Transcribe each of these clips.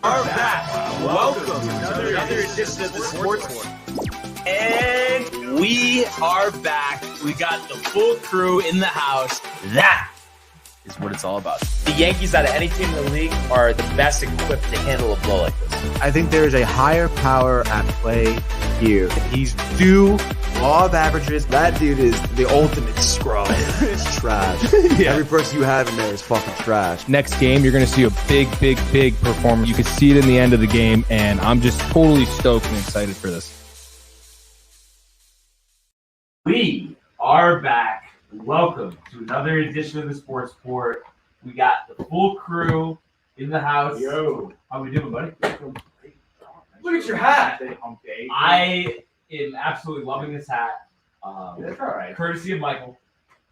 Are back. Welcome to another edition of the Sports Report. And we are back. We got the full crew in the house. That is what it's all about. The Yankees, out of any team in the league, are the best equipped to handle a blow like this. I think there is a higher power at play here. He's due law of averages. That dude is the ultimate scrub. It's trash. Yeah. Every person you have in there is fucking trash. Next game, you're going to see a big performance. You can see it in the end of the game, and I'm just totally stoked and excited for this. We are back. Welcome to another edition of the Sports Report. We got the full crew in the house. Yo. How we doing, buddy? Look at your hat. I am absolutely loving this hat. That's all right. Courtesy of Michael.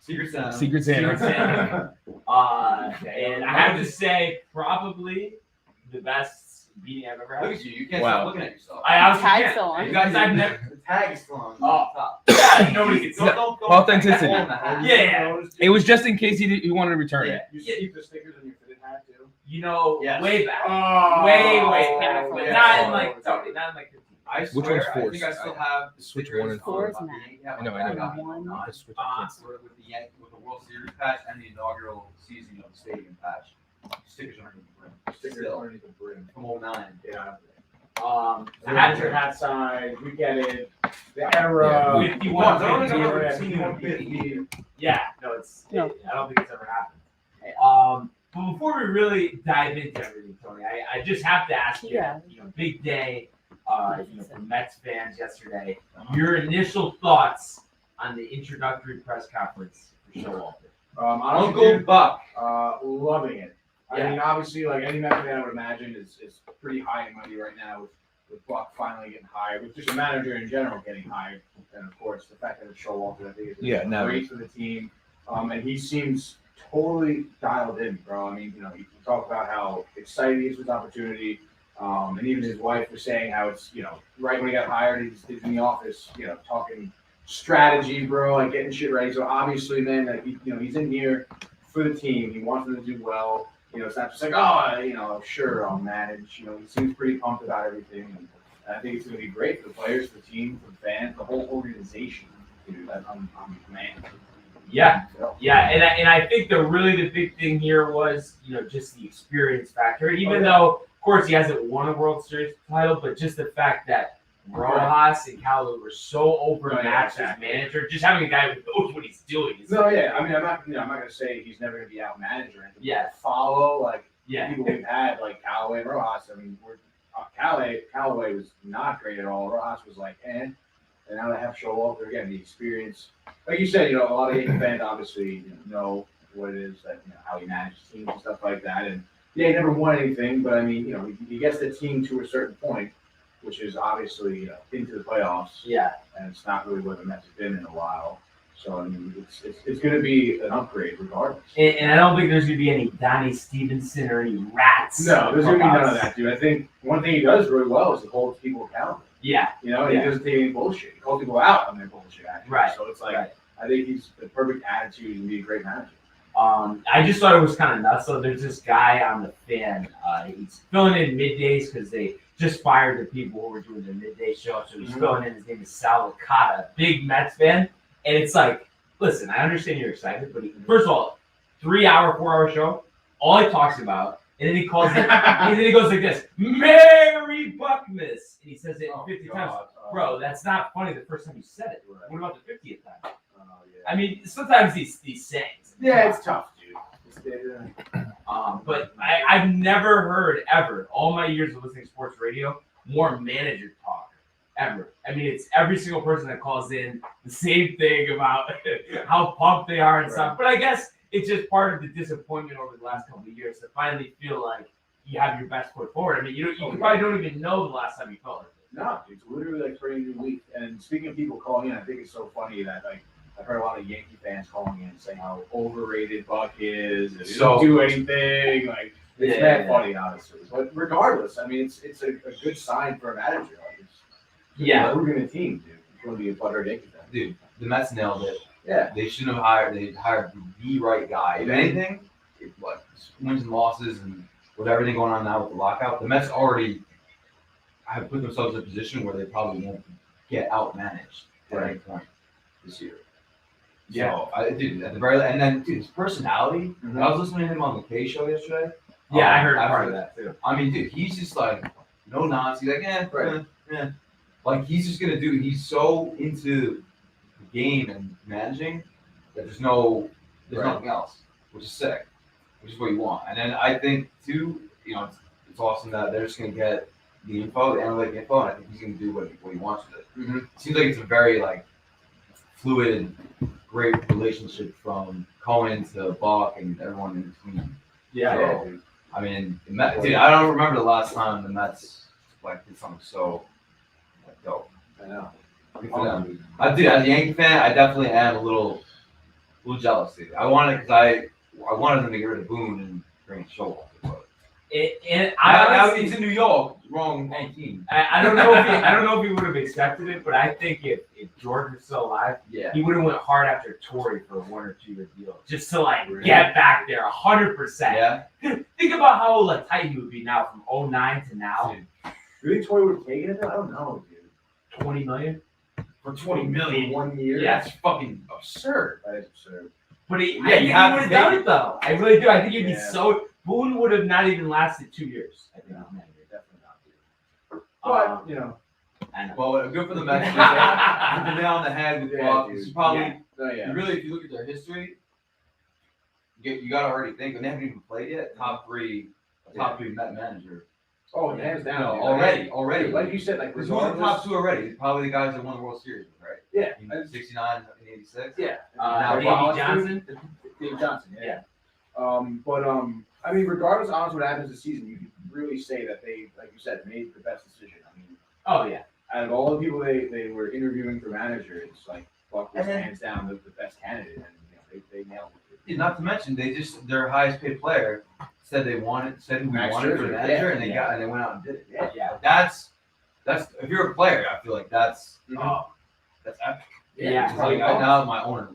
Secret Santa. Secret Santa. And I have to say, probably the best beanie I've ever had. Look at you. You can't stop looking at yourself. I honestly Tag's can't. still on. You guys, I've never. the tag is still on. Oh. Nobody can see. Don't Authenticity. Yeah. It was just in case he wanted to return it. You keep the stickers on your fitted hat too. You know, Yes. way back. Oh. Way back. But Yeah. not in like, totally, not in like 15. I Which swear, one's I forced? think I still have the Switch stickers one and four. on Four is the- I know. One. I switched my kids. with the Yankee, with the World Series patch and the inaugural season of the stadium patch. Stickers underneath the brim. Stickers underneath the brim. From 09. Yeah. I I had had your to hat size. We get it. The era. Yeah. 51, They're only 50. gonna Yeah, 5150. Yeah, no, it's. No. I don't think it's ever happened. But before we really dive into everything, Tony, I just have to ask you. Yeah. You know, big day. For Mets fans yesterday. Your initial thoughts on the introductory press conference for Showalter? Honestly, Uncle Buck. loving it. I Yeah. mean, obviously, like any Mets fan, I would imagine is pretty high and mighty right now with Buck finally getting hired, with just a manager in general getting hired, and of course the fact that it's Showalter, I think is great for the team. And he seems totally dialed in, bro. I mean, he talked about how excited he is for his opportunity. And even his wife was saying how it's, right when he got hired, he's in the office, talking strategy, bro, like getting shit ready. So obviously, man, that he's in here for the team. He wants them to do well. It's not just like, sure, I'll manage. He seems pretty pumped about everything. And I think it's going to be great for the players, for the team, for the fans, the whole organization. Dude, I'm man. Yeah, and I think the big thing here was, just the experience factor. Even though, of course, he hasn't won a World Series title, but just the fact that Rojas and Callaway were so overmatched as manager, just having a guy who knows what he's doing. No, yeah. I mean, I'm not going to say he's never going to be outmanaged or anything. Yeah. Follow, Yeah. people we've had, like Callaway and Rojas. I mean, Callaway was not great at all. Rojas was like, And now they have Showalter again. The experience, like you said, a lot of Yankee fans obviously know what it is that how he manages teams and stuff like that. And yeah, he never won anything, but I mean, he gets the team to a certain point, which is obviously into the playoffs. Yeah. And it's not really where the Mets have been in a while. So I mean, it's going to be an upgrade regardless. And I don't think there's going to be any Donnie Stevenson or any rats. No, there's going to be none of that, dude. I think one thing he does really well is he holds people accountable. Yeah. He doesn't take any bullshit. He calls people out on their bullshit, actually. Right. So it's like, I think he's the perfect attitude to be a great manager. I just thought it was kind of nuts. So there's this guy on the fan. He's filling in middays because they just fired the people who were doing the midday show. So he's filling in. His name is Sal Licata, big Mets fan. And it's like, listen, I understand you're excited, but first of all, 4-hour show, all he talks about, and then he calls it, and then he goes like this, Merry Buckmas, and he says it 50 times. Bro, that's not funny the first time you said it. What about the 50th time? I mean, sometimes these sayings. Yeah, it's tough, dude. But I've never heard ever, all my years of listening to sports radio, more manager talk. Ever. I mean, it's every single person that calls in the same thing about how pumped they are and stuff. But I guess it's just part of the disappointment over the last couple of years to finally feel like you have your best foot forward. I mean, you probably don't even know the last time you felt like this. No, it's literally like for a new week. And speaking of people calling in, I think it's so funny that I've heard a lot of Yankee fans calling in saying how overrated Buck is. And he doesn't do anything. It's that funny, honestly. But regardless, I mean, it's a good sign for a manager. We're going to team, dude. It's going to be a butthurt Yankee fan. Dude, the Mets nailed it. Yeah. They shouldn't have hired. They hired the right guy. If anything, wins and losses and with everything going on now with the lockout, the Mets already have put themselves in a position where they probably won't get outmanaged at any point this year. Yeah. So, dude, at the very and then dude, his personality. Mhm. I was listening to him on the K show yesterday. Yeah, I heard after part of that too. I mean, dude, he's just like no nonsense. He's like, Right. like he's just gonna do. He's so into the game and managing that there's nothing else, which is sick, which is what you want. And then I think too, it's awesome that they're just gonna get the info, the analytic info, and I think he's gonna do what he wants with it. Mm-hmm. It seems like it's a very like fluid, great relationship from Cohen to Buck and everyone in between. Yeah. So, I mean, the Mets, dude, I don't remember the last time the Mets like did something so dope. I know. Good for them. As a Yankee fan, I definitely am a little jealous, dude. I wanted them to get rid of Boone and bring Showalter. Now he's in New York, wrong team. I don't know if he would have accepted it, but I think if George was still alive, Yeah. he would have went hard after Torrey for a 1 or 2 year deal, just to get back there 100%. Yeah. Think about how tight he would be now from 2009 to now. Do you think Toy would have taken it? I don't know, dude. 20 million. For $20 million. 1 year? Yeah. That's fucking absurd. That is absurd. But I you think he have would to have done take it though. I really do. I think he'd be Yeah. so. Boone would have not even lasted 2 years. I think. No, definitely not, dude. Um, But, you know. I know. Well, good for the Mets. Hit the nail on the head with Yeah, Buck. dude. It's probably Oh, yeah. really, if you look at their history, you got to already think, and they haven't even played yet. Top three Met manager. Oh, hands down. No, dude. already. Like you said, like, Who's one of the top two already? Probably the guys that won the World Series, right? Yeah. In 69 and 86. Yeah. Now, Davey Rollins, Johnson. Dave Johnson, yeah. Yeah. I mean, regardless of honestly what happens this season, you can really say that they, like you said, made the best decision. I mean, Oh yeah. out of all the people they were interviewing for manager, it's like Buck was And then- hands down the best candidate, and they nailed it. Not to mention, their highest paid player said who we Max wanted for the Scherzer, manager, and yeah. they went out and did it. Yeah. Yeah. That's if you're a player, I feel like that's epic. Yeah. It's like now my owner,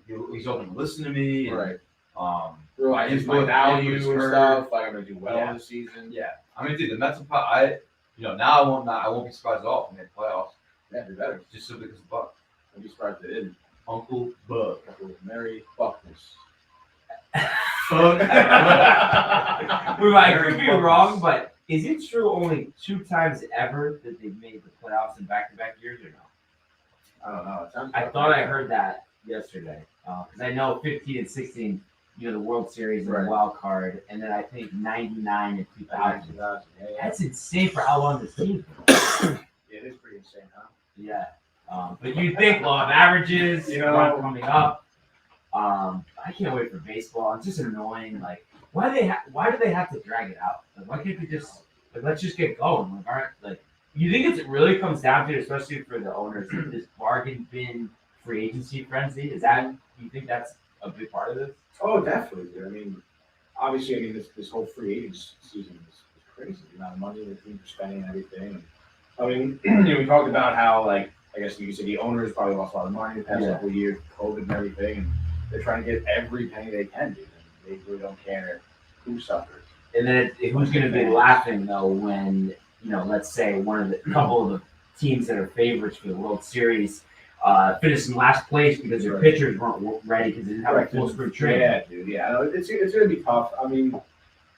he's open to listen to me. And, Right. My Realize my input value is and heard. stuff. Like I'm gonna do well Yeah. this season. Yeah, I mean, dude, the Mets are now I won't be surprised at all if they make playoffs, Yeah, be better. just simply because of Buck. I'd be surprised if they didn't. Uncle Buck. Mary Buckness. I could be wrong, but is it true only 2 times ever that they've made the playoffs in back-to-back years or no? I don't know. It sounds I thought I heard that yesterday because I know 15 and 16, the World Series and Right. the wild card, and then I think 99 and 2000. Yeah, That's insane for how long this team. it is pretty insane, huh? Yeah, but you'd think law of averages, run coming up. I can't wait for baseball. It's just annoying. Like, why do they have to drag it out? Like, why can't they just let's just get going? You think it really comes down to, especially for the owners, this bargain bin free agency frenzy? You think that's a big part of this? Oh, definitely, dude. I mean, obviously, this whole free agent season is crazy. The amount of money the teams are spending and everything. I mean, we talked about how, like, I guess you could say the owners probably lost a lot of money the past couple of years, COVID and everything, and they're trying to get every penny they can, dude. And they really don't care who suffers. And then who's going to be laughing though when let's say one of the couple of the teams that are favorites for the World Series finished in last place because their pitchers weren't ready because they didn't have a full spring training. Yeah, dude. Yeah, no, it's going to be tough. I mean,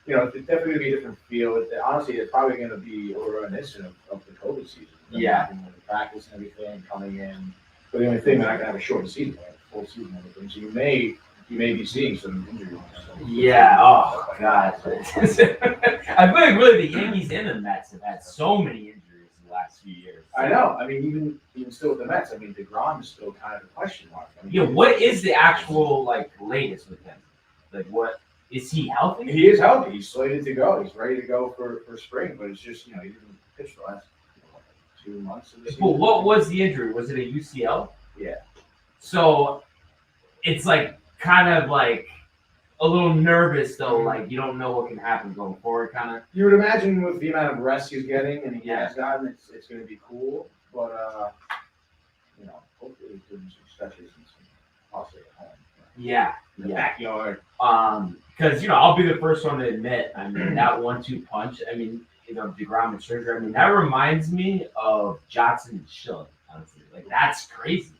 it's definitely going to be a different feel. Honestly, it's probably going to be a reminiscent of the COVID season. Yeah. The practice and everything coming in. But the only thing, they're not going to have a short season, like a full season and everything. So you may be seeing some injuries. Yeah. Oh God. I feel like really the Yankees and the Mets have had so many injuries in the last few years. I know. I mean, even still with the Mets, I mean, DeGrom is still kind of a question mark. I mean, What is the actual latest with him? Like, what is he healthy? He is healthy. He's slated to go. He's ready to go for spring. But it's just he didn't pitch the last 2 months of the season. But what was the injury? Was it a UCL? Yeah. So it's kind of a little nervous though. Like you don't know what can happen going forward. Kind of. You would imagine with the amount of rest he's getting and he Yeah. has gotten, it's going to be cool. But hopefully he can do some stretches and some possibly at home. Yeah. in the backyard. Because I'll be the first one to admit, I mean, that 1-2 punch. I mean, DeGrom and Scherzer. I mean, that reminds me of Johnson and Schilling. Honestly, like that's crazy.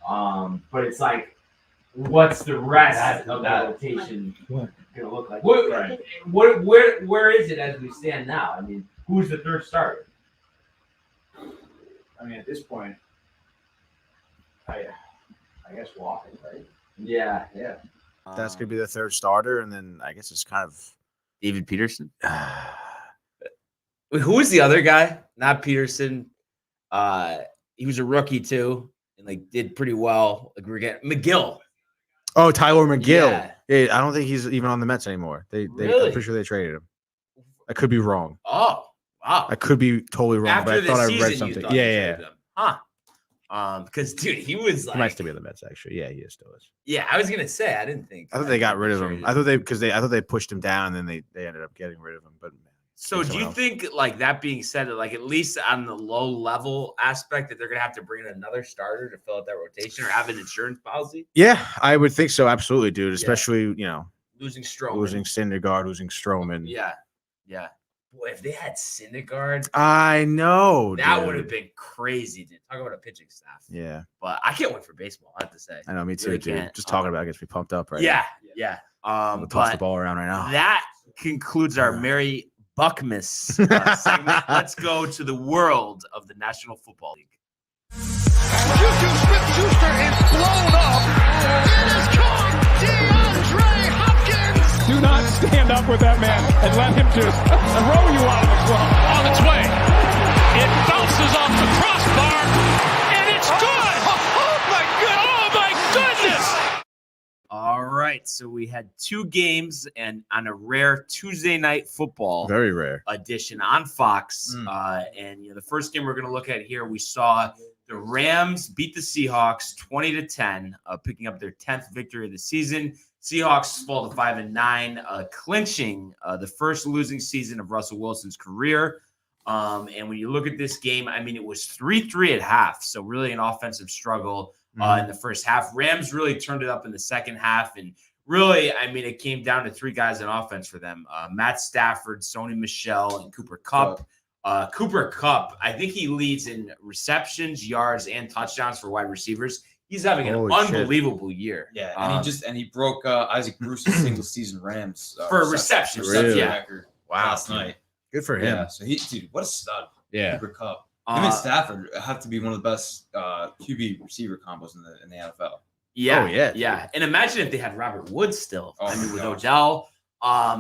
But it's like, what's the rest of the rotation gonna look like? Where is it as we stand now? I mean, who's the third starter? I mean, at this point, I guess Walker, right? Yeah. That's gonna be the third starter, and then I guess it's kind of David Peterson. Who was the other guy? Not Peterson. He was a rookie too, and like did pretty well. Like we're getting McGill. Oh, Tyler McGill. Yeah. I don't think he's even on the Mets anymore. Really? I'm pretty sure they traded him. I could be wrong. Oh, wow. I could be totally wrong, After but I thought I the read season, you something. thought you Yeah. traded him. Huh. Because dude, he was like, He might still be on the Mets, actually. Yeah, he still is. yeah, I was gonna say I didn't think. I thought they got rid of him. I thought they pushed him down, and then they ended up getting rid of him. But So do you think, like that being said, like at least on the low level aspect, that they're gonna have to bring in another starter to fill out that rotation or have an insurance policy? Yeah, I would think so. Absolutely, dude. Especially Losing Stroman, losing Syndergaard, losing Stroman. Yeah. Boy, if they had Syndergaard, I know that dude. would have been crazy. Dude. Talk about a pitching staff. Yeah, But I can't wait for baseball. I have to say. I know. Me too, Really dude. can't. Just talking about it gets me pumped up right Yeah. now. We'll toss the But ball around right now. that concludes our Merry Buckmas segment. Let's go to the world of the National Football League. Juju Smith-Schuster is blown up. It is caught. DeAndre Hopkins. Do not stand up with that man and let him just throw you out of the club. On its way. It bounces off the crossbar, and it's good. Oh my goodness. All right, so we had two games and on a rare Tuesday night football Very rare. edition on Fox. And the first game we're going to look at here, we saw the Rams beat the Seahawks 20-10, picking up their 10th victory of the season. Seahawks fall to 5-9, clinching the first losing season of Russell Wilson's career. And when you look at this game, I mean, it was 3-3 at half, so really an offensive struggle in the first half. Rams really turned it up in the second half, and really, I mean, it came down to three guys on offense for them: Matt Stafford, Sony Michel, and Cooper Kupp. Cooper Kupp, I think he leads in receptions, yards, and touchdowns for wide receivers. He's having an unbelievable year. Yeah, and he broke Isaac Bruce's single season Rams for reception record Wow. last night. Good for him. Yeah, so dude, what a stud. Yeah. Cooper Kupp. Him and Stafford have to be one of the best QB receiver combos in the NFL. Yeah. And imagine if they had Robert Woods still. Oh, I mean, with gosh. Odell.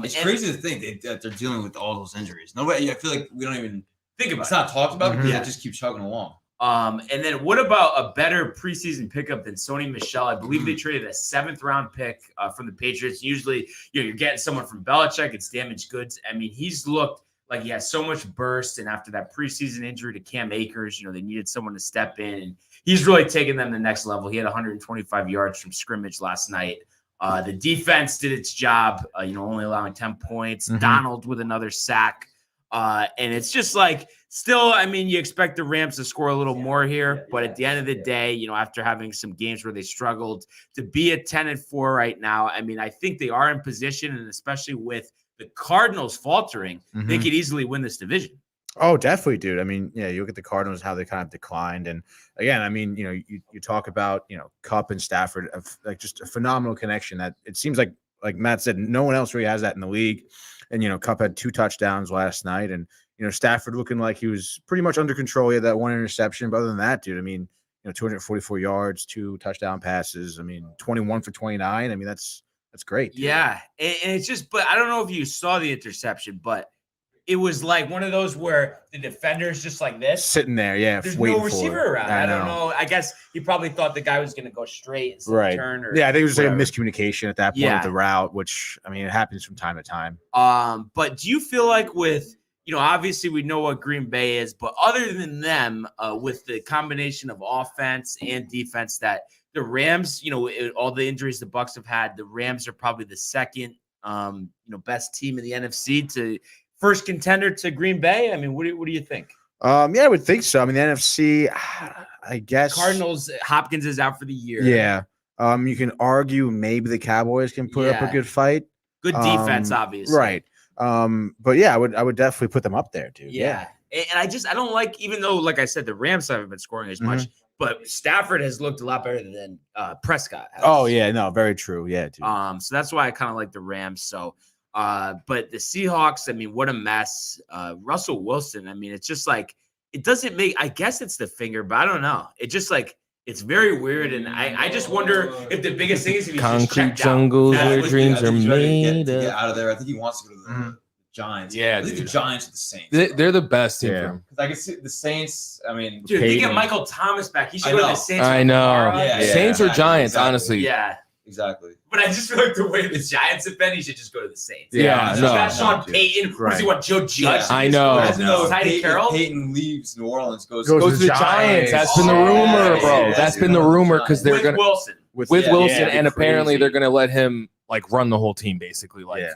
It's crazy to think that they're dealing with all those injuries. Nobody, I feel like we don't even think about it's not talked about because Yeah. they just keep chugging along. And then what about a better preseason pickup than Sony Michel? I believe they traded a 7th round pick from the Patriots. Usually, you're getting someone from Belichick. It's damaged goods. I mean, he's looked like he has so much burst. And after that preseason injury to Cam Akers, they needed someone to step in. And he's really taken them to the next level. He had 125 yards from scrimmage last night. The defense did its job, only allowing 10 points. Donald with another sack. And it's just like, still, I mean, you expect the Rams to score a little more here, but at the end of the day, after having some games where they struggled, to be at 10-4 right now, I mean, I think they are in position, and especially with the Cardinals faltering, they could easily win this division. Oh, definitely, dude. I mean, yeah, you look at the Cardinals, how they kind of declined. And again, I mean, you talk about, Kupp and Stafford, like just a phenomenal connection that it seems like Matt said, no one else really has that in the league. And, Kupp had 2 touchdowns last night, and, Stafford looking like he was pretty much under control. He had that 1 interception. But other than that, dude, I mean, 244 yards, 2 touchdown passes. I mean, 21 for 29. I mean, that's great. Dude. Yeah. And it's just, but I don't know if you saw the interception, but it was like one of those where the defender's just like this. Sitting there, yeah. There's no receiver around. I don't know. I guess he probably thought the guy was going to go straight instead of turn. Or yeah, I think it was whatever. like a miscommunication at that point with the route, which, I mean, it happens from time to time. But do you feel like with, obviously we know what Green Bay is, but other than them, with the combination of offense and defense, that the Rams, all the injuries the Bucs have had, the Rams are probably the second, best team in the NFC to first contender to Green Bay? I mean, what do you think? Yeah, I would think so. I mean, the NFC, I guess. Cardinals, Hopkins is out for the year. Yeah. You can argue maybe the Cowboys can put up a Yeah. good fight. Good defense, obviously. Right. But yeah, I would definitely put them up there, dude. Yeah. And I don't like, even though, like I said, the Rams haven't been scoring as much, but Stafford has looked a lot better than Prescott has. Oh yeah, no, very true. Yeah, dude. So that's why I kind of like the Rams. So, but the Seahawks, I mean, what a mess. Russell Wilson, I mean, it's just like, it doesn't make, I guess it's the finger, but I don't know. It just like, it's very weird. And I just wonder if the biggest thing is if he's just Concrete checked jungles out. where I dreams think are he's ready to made get of. out of there. I think he wants to go to the Giants. Yeah, I think dude. the Giants are the Saints. They're the best team Yeah. for him. Because I can see the Saints. I mean, Dude, they get Peyton. Michael Thomas back. He should I go to know. the Saints. I with know. Kamara. Yeah, Saints or exactly, Giants, exactly. honestly. Yeah. exactly. But I just feel like the way the Giants have been, he should just go to the Saints. Yeah, He's no. got Sean dude. Payton. What does he want? Joe Judge? Yeah. I know. Imagine though if Tiny Carroll? Peyton leaves New Orleans, goes Goes Go to the Giants. That's been the rumor, bro. That's been the rumor because they're With gonna Wilson. with Yeah, Wilson, yeah, and it'd be apparently crazy. they're gonna let him like run the whole team, basically. Like, Yeah.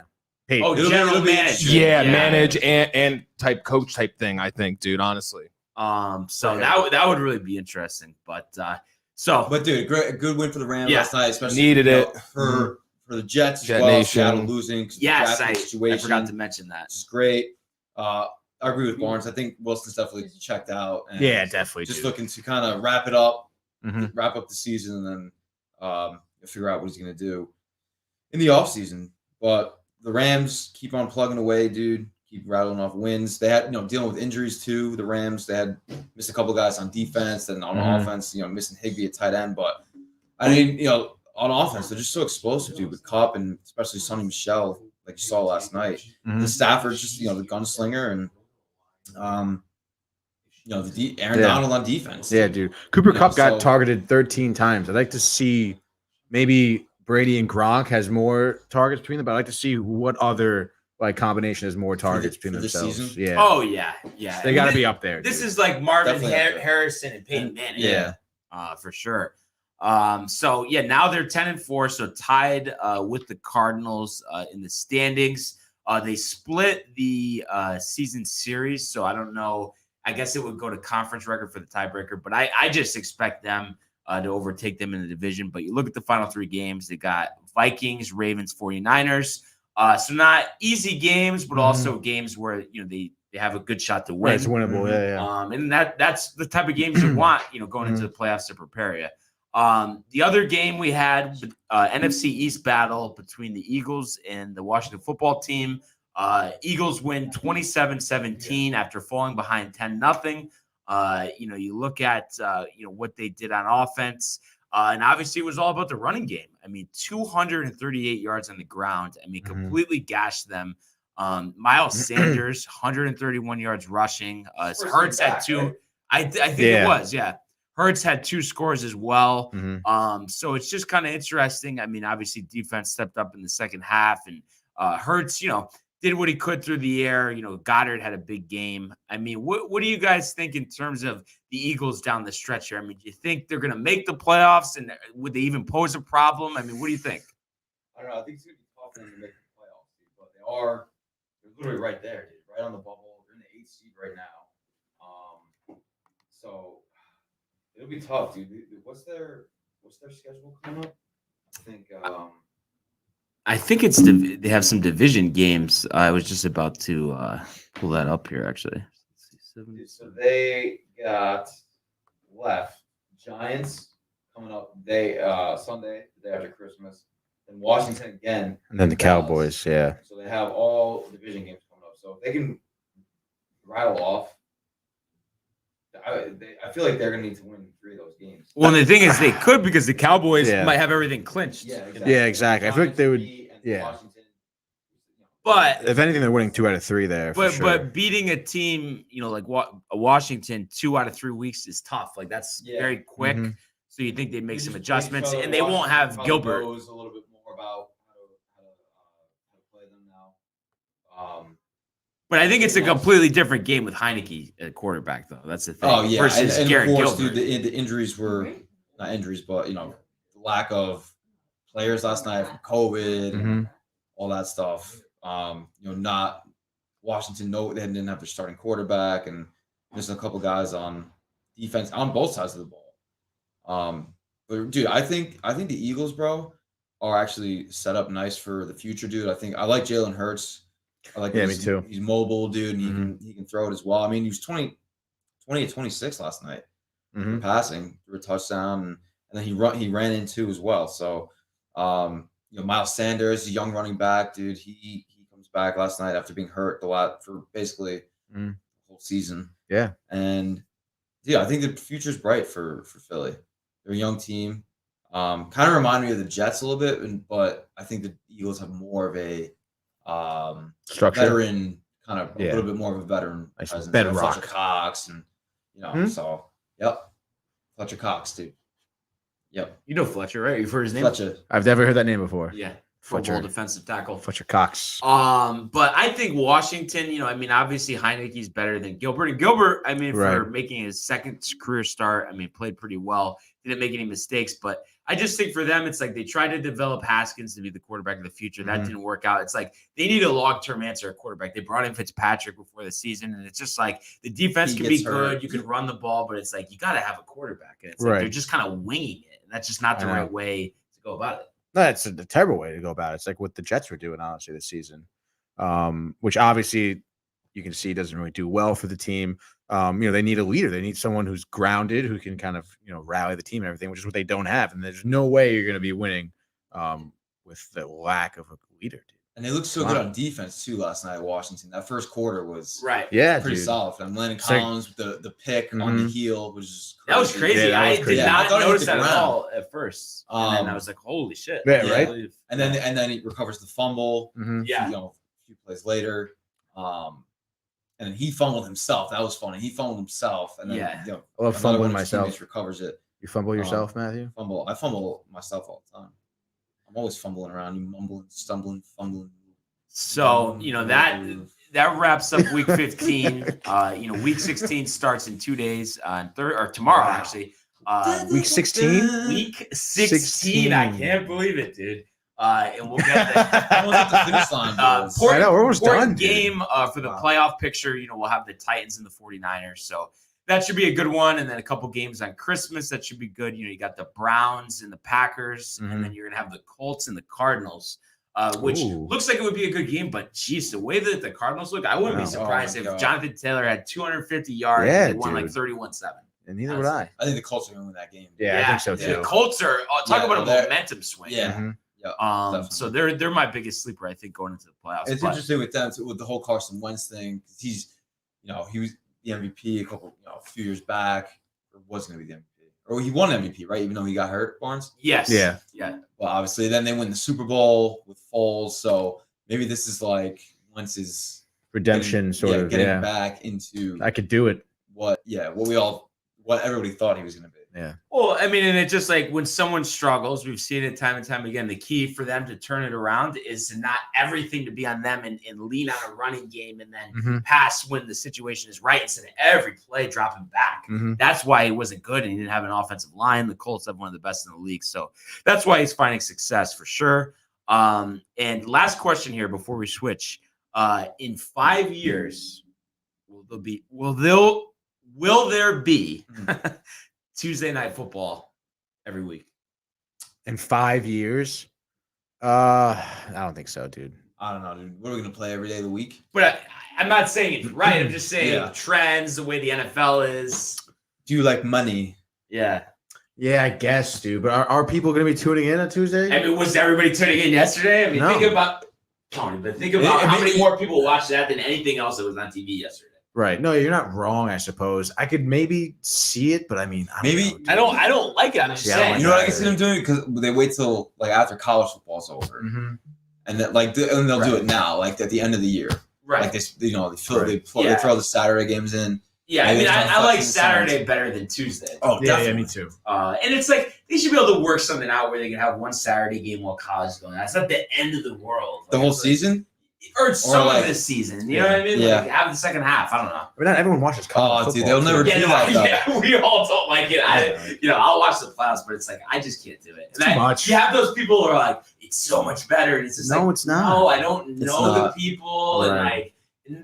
Peyton. Oh, It'll be- general it'll be manager. interesting. yeah, manage and type coach type thing. I think, dude. Honestly, So that would really be interesting. But But dude, good win for the Rams Yeah. last night, especially Needed you know, it. for the Jets as Jet well. Nation. Seattle losing. 'cause of the yes, draft I situation, forgot to mention that. which is great. I agree with Barnes. I think Wilson's definitely checked out. And Yeah, definitely. just dude. looking to kind of wrap it up, Mhm. wrap up the season, and then figure out what he's going to do in the offseason. But the Rams keep on plugging away, dude. Keep rattling off wins. They had, dealing with injuries too. The Rams, they had missed a couple guys on defense and on offense, missing Higbee at tight end. But I mean, on offense, they're just so explosive, dude, with Kupp and especially Sonny Michel, like you saw last night. The Stafford's just, the gunslinger, and Aaron Donald on defense. Yeah, dude. Cooper Yeah, Kupp got so- targeted 13 times. I'd like to see maybe Brady and Gronk has more targets between them, but I'd like to see what other combination has more targets between for this themselves. season? Yeah. Oh yeah. They got to be up there. This dude. is like Marvin Definitely up there. Harrison and Peyton Manning. Yeah. For sure. So yeah, now they're 10-4, so tied with the Cardinals in the standings. They split the season series, so I don't know. I guess it would go to conference record for the tiebreaker, but I just expect them to overtake them in the division. But you look at the final three games, they got Vikings, Ravens, 49ers. So not easy games, but also games where they have a good shot to win. Right, it's winnable. Yeah. And that's the type of games you want, going into the playoffs to prepare you. The other game we had, NFC East battle between the Eagles and the Washington football team. Eagles win 27-17 after falling behind 10-0. You look at what they did on offense, and obviously it was all about the running game. I mean, 238 yards on the ground. I mean, completely gashed them. Miles Sanders, 131 yards rushing. Hurts had two. Right? I think it was, yeah. Hurts had 2 scores as well. So it's just kind of interesting. I mean, obviously defense stepped up in the second half, and Hurts, did what he could through the air. Goddard had a big game. I mean, what do you guys think in terms of the Eagles down the stretch here? I mean, do you think they're going to make the playoffs, and would they even pose a problem? I mean, what do you think? I don't know. I think it's going to be tough for them to make the playoffs, dude, but they're literally right there, dude, right on the bubble. They're in the 8th seed right now. So it'll be tough, dude. What's their schedule coming up? I think they have some division games. I was just about to pull that up here, actually. So they got left Giants coming up Sunday, the day after Christmas, then Washington again, And then the Cowboys. Yeah. So they have all division games coming up. So if they can rattle off, I feel like they're going to need to win 3 of those games. Well, the thing is, they could, because the Cowboys Yeah. might have everything clinched. Yeah, exactly. Yeah, exactly. I feel like they would. Yeah. Washington, But If anything, they're winning 2 out of 3 there. For sure. but beating a team, like Washington, 2 out of 3 weeks is tough. Like that's very quick. Mhm. So you think they make They some just adjustments, make and they won't Washington have probably Gilbert. knows a little bit more about how to play them now. But I think it's a completely different game with Heineke at quarterback, though. That's the thing. Oh yeah, Versus and Garrett of course, Gilbert. dude, the injuries were not injuries, but the lack of players last night from COVID, and all that stuff. Not Washington. No, they didn't have their starting quarterback, and missing a couple guys on defense on both sides of the ball. But But dude, I think the Eagles, bro, are actually set up nice for the future, dude. I like Jalen Hurts. I like me too. He's mobile, dude, and he can throw it as well. I mean, he was 20-26 last night for passing through a touchdown, and then he ran in two as well. So, Miles Sanders, a young running back, dude, he comes back last night after being hurt for basically the whole season. Yeah, and I think the future's bright for Philly. They're a young team. Kind of remind me of the Jets a little bit, but I think the Eagles have more of a structure, veteran kind of a little bit more of a veteran presence. Bedrock. Fletcher Cox and so Fletcher Cox, dude. Yep. You know Fletcher, right? You've heard his name? Fletcher. I've never heard that name before. Yeah. Fletcher. Football defensive tackle. Fletcher Cox. But I think Washington, obviously Heineke's better than Gilbert. And Gilbert, for making his second career start, played pretty well. Didn't make any mistakes. But I just think for them, it's like they tried to develop Haskins to be the quarterback of the future. That didn't work out. It's like they need a long-term answer at quarterback. They brought in Fitzpatrick before the season, and it's just like the defense can be good. You can run the ball, but it's like you got to have a quarterback. And it's like they're just kind of winging it. And that's just not the right way to go about it. No, it's a terrible way to go about it. It's like what the Jets were doing, honestly, this season, which obviously you can see doesn't really do well for the team. They need a leader. They need someone who's grounded, who can kind of, rally the team and everything, which is what they don't have. And there's no way you're going to be winning with the lack of a leader, dude. And they looked so good on defense too last night at Washington. That first quarter was pretty solid. And Landon Collins with the pick on the heel was crazy. That was crazy. Yeah, I did crazy. not notice that at all at first. And then I was like, holy shit. Yeah, right. And then he recovers the fumble. Yeah. A few plays later. And then he fumbled himself. That was funny. He fumbled himself. And then I love fumbling myself. Recovers it. You fumble yourself, Matthew? I fumble myself all the time. I'm always fumbling around. You mumbling, stumbling, fumbling. So, that wraps up week 15. Week 16 starts in 2 days, tomorrow, actually. Week 16? Week 16. I can't believe it, dude. And we'll get the almost at the finish line. I know, we're almost done. Game for the playoff picture. We'll have the Titans and the 49ers. So that should be a good one. And then a couple games on Christmas. That should be good. You got the Browns and the Packers. And then you're going to have the Colts and the Cardinals, which looks like it would be a good game. But, geez, the way that the Cardinals look, I wouldn't be surprised if Jonathan Taylor had 250 yards and they won like 31-7. And neither would I. I think the Colts are going to win that game. Yeah, I think so, too. The Colts are talk about a momentum swing. Yeah. Yeah, so they're my biggest sleeper, I think, going into the playoffs. It's interesting with them with the whole Carson Wentz thing. He's, he was the MVP a few years back, or was going to be the MVP, or he won MVP, right? Even though he got hurt, Barnes. Yes. Yeah. Well, obviously, then they win the Super Bowl with Foles, so maybe this is like Wentz's redemption, getting back into. I could do it. What everybody thought he was going to be. Yeah. Well, and it's just like when someone struggles, we've seen it time and time again. The key for them to turn it around is to not everything to be on them and lean on a running game and then pass when the situation is right instead of every play dropping back. That's why he wasn't good and he didn't have an offensive line. The Colts have one of the best in the league. So that's why he's finding success for sure. And last question here before we switch. In 5 years, will there be Tuesday night football every week? In 5 years? I don't think so, dude. I don't know, dude. What are we going to play every day of the week? But I'm not saying it's right. I'm just saying trends, the way the NFL is. Do you like money? Yeah. Yeah, I guess, dude. But are people going to be tuning in on Tuesday? Was everybody tuning in yesterday? No. Think about how many more people watched that than anything else that was on TV yesterday. Right. No, you're not wrong, I suppose. I could maybe see it, but I don't like it. I'm just saying. You know what I can see them doing? Because they wait till after college football's over. And that and they'll do it now, like at the end of the year. Right. Like they throw the Saturday games in. Yeah, I like Saturday better than Tuesday. Oh, definitely. Yeah, me too. And it's like they should be able to work something out where they can have one Saturday game while college is going on. That's not the end of the world. The whole season? Or some of this season. You know what I mean? Yeah. Like have the second half. I don't know. I mean, not everyone watches college football. Dude, they'll never do that. Yeah, we all don't like it. I'll watch the playoffs, but it's like I just can't do it. It's too much. You have those people who are like, it's so much better. And it's just it's not. No, I don't know the people. Right.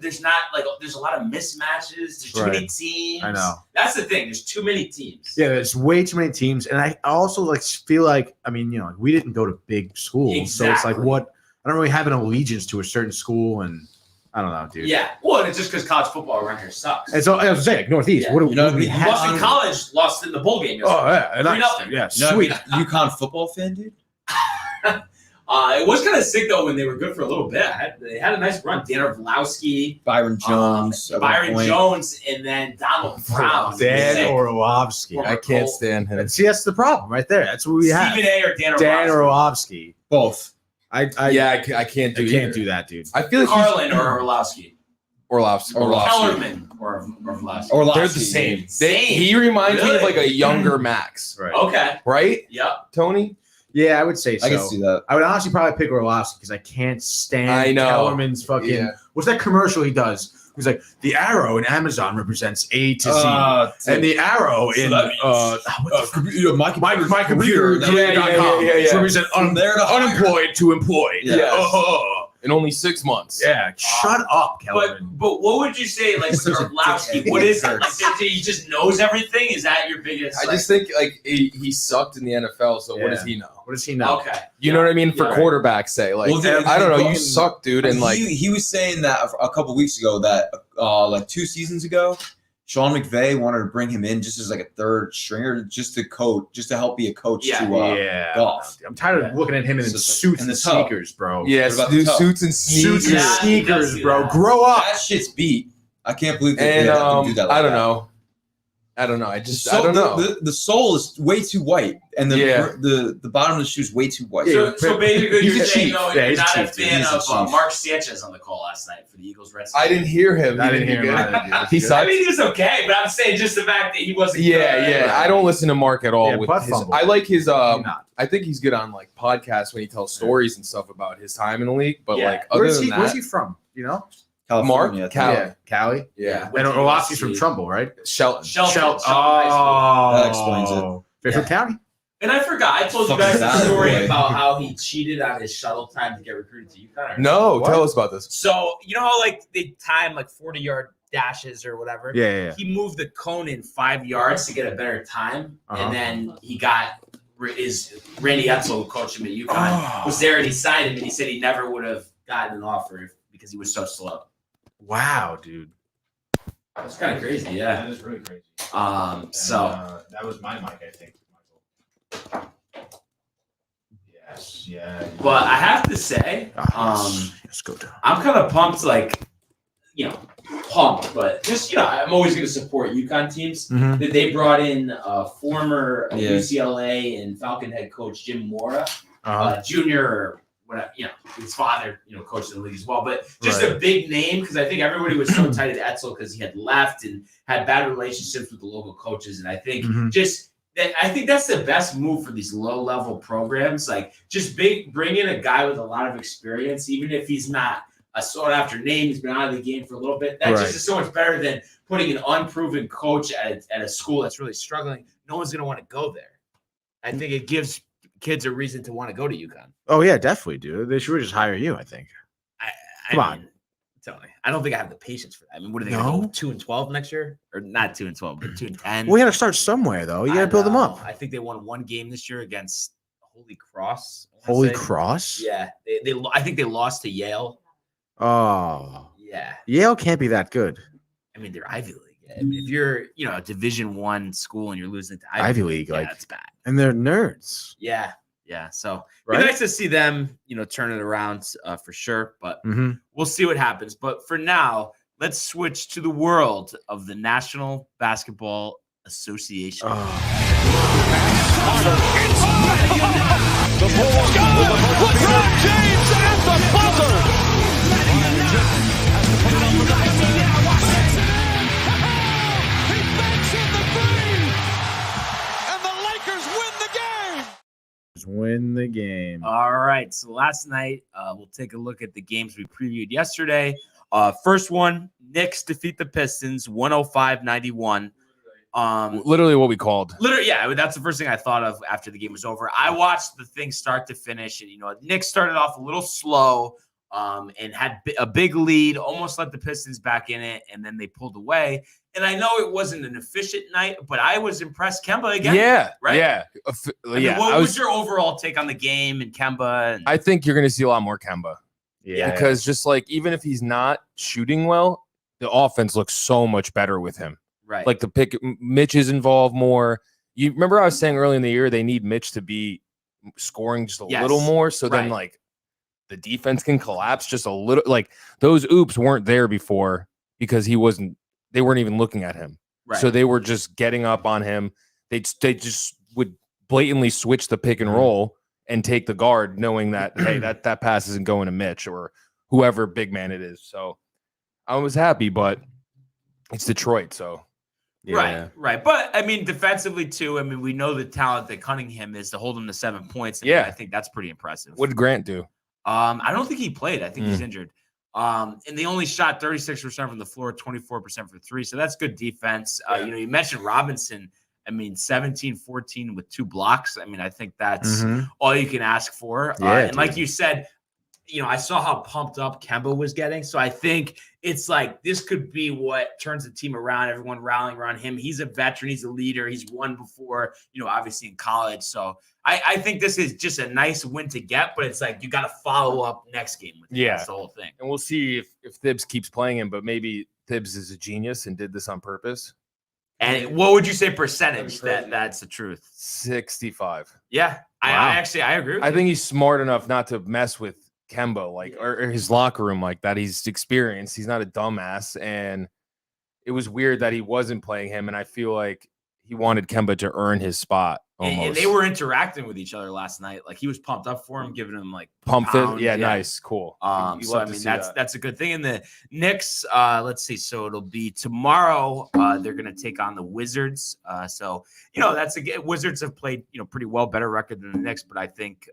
there's not like there's a lot of mismatches. There's too many teams. I know. That's the thing. There's too many teams. Yeah, there's way too many teams, and I also like feel like we didn't go to big schools, so it's like I don't really have an allegiance to a certain school, and I don't know, dude. Yeah, well, it's just because college football around here sucks. And so I was saying, Northeast. Yeah. What do we have? Boston College lost in the bowl game. Oh yeah, Nice. yeah, Sweet. sweet. UConn football fan, dude. It was kind of sick though when they were good for a little bit. They had a nice run. Dan Orlovsky, Byron Jones, and then Donald Brown. Dan Orlovsky. Former I can't Colt. stand him. And see, that's the problem right there. That's what we have. Stephen A. or Dan Orlovsky. Dan Orlovsky. both. I can't do that, dude. I feel like Carlin or Orlovsky. Orlovsky. Kellerman or Orlovsky. Orlovsky. They're the same. Same. He reminds me of Really? like a younger Max, Right. Okay. right? Yep. Tony? Yeah, I would say so. I can see that. I would honestly probably pick Orlovsky because I can't stand I know. Kellerman's fucking. Yeah. What's that commercial he does? He's like, the arrow in Amazon represents A to Z, and the arrow in that means, my computer, career.com yeah. represent From there to hire. unemployed to employed. Yes. Oh, In only 6 months. yeah. Shut up, Kellerman. But what would you say, like, with Orlovsky? What is it? Like, he just knows everything? Is that your biggest? I just think like he sucked in the NFL, so what Yeah. does he know? What does he know? Okay. You know what I mean? For Yeah. quarterbacks say, like, Well, dude, I don't know, you fucking- suck, dude. And like he was saying that a couple weeks ago that like 2 seasons ago, Sean McVay wanted to bring him in just as like a third stringer, just to coach, just to help be a coach Yeah. to golf. I'm tired of looking at him in So- suits and and the tub. sneakers, bro. yeah, What about dude, the toe? suits and sneakers. Suits and Yeah, sneakers, he does bro. do that. Grow up. That shit's beat. I can't believe they And let them do that. Like I don't that. know. I don't know. I don't know. The sole is way too white, and the bottom of the shoe is way too white. So basically, He's you're a saying, chief. no, Yeah, you're he's a not a chief, dude. fan He's a of chief. Mark Sanchez on the call last night for the Eagles Red Sox. I didn't hear him. I didn't hear him He either, dude. He I sucked. mean, he was okay, but I'm saying just the fact that he wasn't. Yeah. good. I don't listen to Mark at all. Yeah, with butt his, fumble. I like his. You're not. I think he's good on like podcasts when he tells stories and stuff about his time in the league. But Yeah. like other Where's than he? that, Where's he from? You know? California, Mark? Cali. Yeah, Cali. Yeah, And Orlovsky's from Trumbull, right? Shelton. Shelton High School. That explains it. Fairfield Yeah. County. And I forgot. I told you Fucking guys the bad story boy. about how he cheated on his shuttle time to get recruited to UConn. No, What? tell us about this. So you know how like they time like 40-yard dashes or whatever. Yeah. He moved the cone in 5 yards to get a better time, Uh-huh. and then he got Randy Edsel, who coached him at UConn, Oh. was there and he signed him, and he said he never would have gotten an offer because he was so slow. Wow, dude. That's kind of crazy, yeah. That is really crazy. So That was my mic, I think. Michael. Yes. Yeah. but I have to say, Let's go down. I'm kind of pumped, like, pumped, but just, I'm always going to support UConn teams. Mhm. That they brought in former Yeah. UCLA and Falcon head coach Jim Mora, junior, or whatever, his father, coached in the league as well. But just a big name, because I think everybody was so tight at Edsel because he had left and had bad relationships with the local coaches. And I think I think that's the best move for these low-level programs. Like, just bring in a guy with a lot of experience, even if he's not a sought-after name. He's been out of the game for a little bit. That just is so much better than putting an unproven coach at a school that's really struggling. No one's going to want to go there. I think it gives kids a reason to want to go to UConn. Oh yeah, definitely, dude. They should just hire you. I think. Come on. Tony. I don't think I have the patience for that. I mean, what are they going to go 2-12 next year? Or not 2-12, but 2-10? Well, you got to start somewhere, though. You got to build them up. I think they won one game this year against Holy Cross. I wanna Holy say. Cross. Yeah. I think they lost to Yale. Oh, Yeah. Yale can't be that good. I mean, they're Ivy League. I mean, if you're, a Division I school and you're losing to Ivy League, yeah, like, that's bad. and they're nerds. Yeah. Yeah. So Right? it'd be nice to see them, turn it around for sure. But we'll see what happens. But for now, let's switch to the world of the National Basketball Association. LeBron James at the buzzer. He banks in the three, and the Lakers win the game. Just win the game. All right. So last night, we'll take a look at the games we previewed yesterday. First one, Knicks defeat the Pistons 105-91. Literally what we called. Literally, yeah, that's the first thing I thought of after the game was over. I watched the thing start to finish, and Knicks started off a little slow. and had a big lead, almost let the Pistons back in it, and then they pulled away. And I know it wasn't an efficient night, but I was impressed. Kemba again. Yeah. Right? Yeah. I mean, what was your overall take on the game and Kemba? And, I think you're going to see a lot more Kemba. Yeah. Because just like, even if he's not shooting well, the offense looks so much better with him. right. Like Mitch is involved more. You remember I was saying early in the year, they need Mitch to be scoring just a little more. So then like the defense can collapse just a little. Like those oops weren't there before because they weren't even looking at him. Right. So they were just getting up on him. They just would blatantly switch the pick and roll and take the guard, knowing that, hey, that pass isn't going to Mitch or whoever big man it is. So I was happy, but it's Detroit, so. Yeah. Right. But, I mean, defensively, too, I mean, we know the talent that Cunningham is to hold him to 7 points. I think that's pretty impressive. What did Grant do? I don't think he played. I think he's injured. And they only shot 36% from the floor, 24% for three. So that's good defense. You mentioned Robinson. I mean, 17-14 with 2 blocks. I mean, I think that's all you can ask for. And like you said, I saw how pumped up Kemba was getting. So I think it's like this could be what turns the team around, everyone rallying around him. He's a veteran. He's a leader. He's won before, obviously in college. So I think this is just a nice win to get, but it's like you got to follow up next game with him. That's the whole thing. And we'll see if Thibs keeps playing him, but maybe Thibs is a genius and did this on purpose. And what would you say percentage that's the truth? 65. Yeah. Wow. I agree with I you. think he's smart enough not to mess with Kemba, or his locker room like that. He's experienced. He's not a dumbass. And it was weird that he wasn't playing him. And I feel like he wanted Kemba to earn his spot almost. And they were interacting with each other last night. Like he was pumped up for him, giving him like pump it. Yeah, nice. Cool. So I mean, that's a good thing. And the Knicks, let's see. So it'll be tomorrow. They're going to take on the Wizards. So, Wizards have played, pretty well, better record than the Knicks, but I think,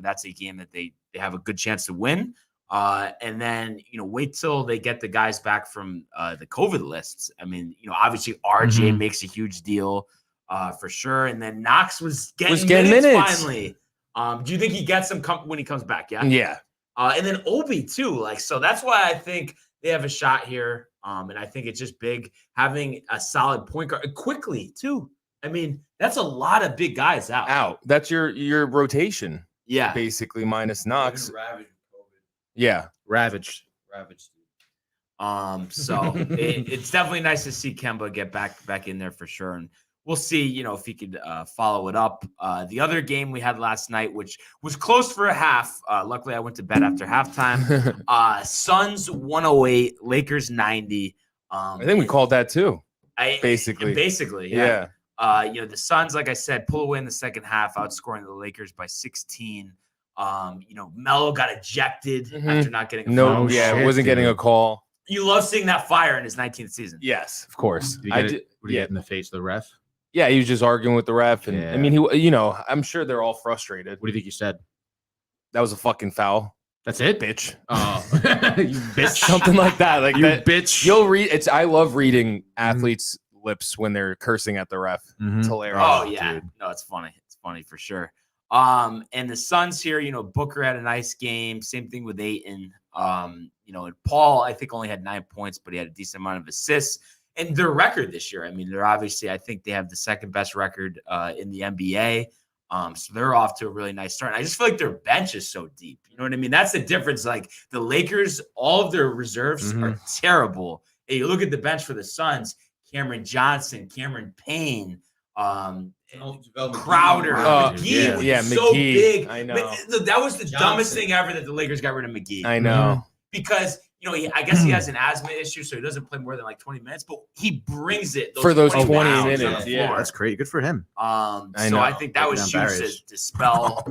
that's a game that they have a good chance to win. And then, wait till they get the guys back from the COVID lists. I mean, obviously RJ makes a huge deal for sure. And then Knox was getting minutes finally. Do you think he gets them when he comes back? Yeah. Yeah. And then Obi too. So that's why I think they have a shot here. And I think it's just big having a solid point guard quickly too. I mean, that's a lot of big guys out. That's your rotation. Yeah. Basically minus Knox. Ravaged. Yeah. Ravaged. So it's definitely nice to see Kemba get back in there for sure. And we'll see, if he could follow it up. The other game we had last night, which was close for a half. Luckily, I went to bed after halftime. Suns 108, Lakers 90. I think we called that too. Basically, yeah. The Suns, like I said, pull away in the second half, outscoring the Lakers by 16. Melo got ejected after not getting a foul. Wasn't getting a call. You love seeing that fire in his 19th season. Yes, of course. Did he get in the face of the ref? Yeah, he was just arguing with the ref, and I mean, I'm sure they're all frustrated. What do you think he said? That was a fucking foul. That's it, bitch. Oh, you bitch, something like that. Like you that, bitch. You'll read. I love reading athletes' lips when they're cursing at the ref. It's hilarious. Oh yeah, dude. No, it's funny. It's funny for sure. And the Suns here, Booker had a nice game. Same thing with Ayton. And Paul, I think only had 9 points, but he had a decent amount of assists. And their record this year, I mean, I think they have the second best record in the NBA. So they're off to a really nice start. And I just feel like their bench is so deep. You know what I mean? That's the difference. Like the Lakers, all of their reserves are terrible. And you look at the bench for the Suns, Cameron Johnson, Cameron Payne, Crowder, McGee was so big. I know. That was the dumbest thing ever that the Lakers got rid of McGee. I know. Because, I guess he has an asthma issue, so he doesn't play more than like 20 minutes, but he brings it for those 20 minutes. Yeah, that's great. Good for him. I think that was huge to spell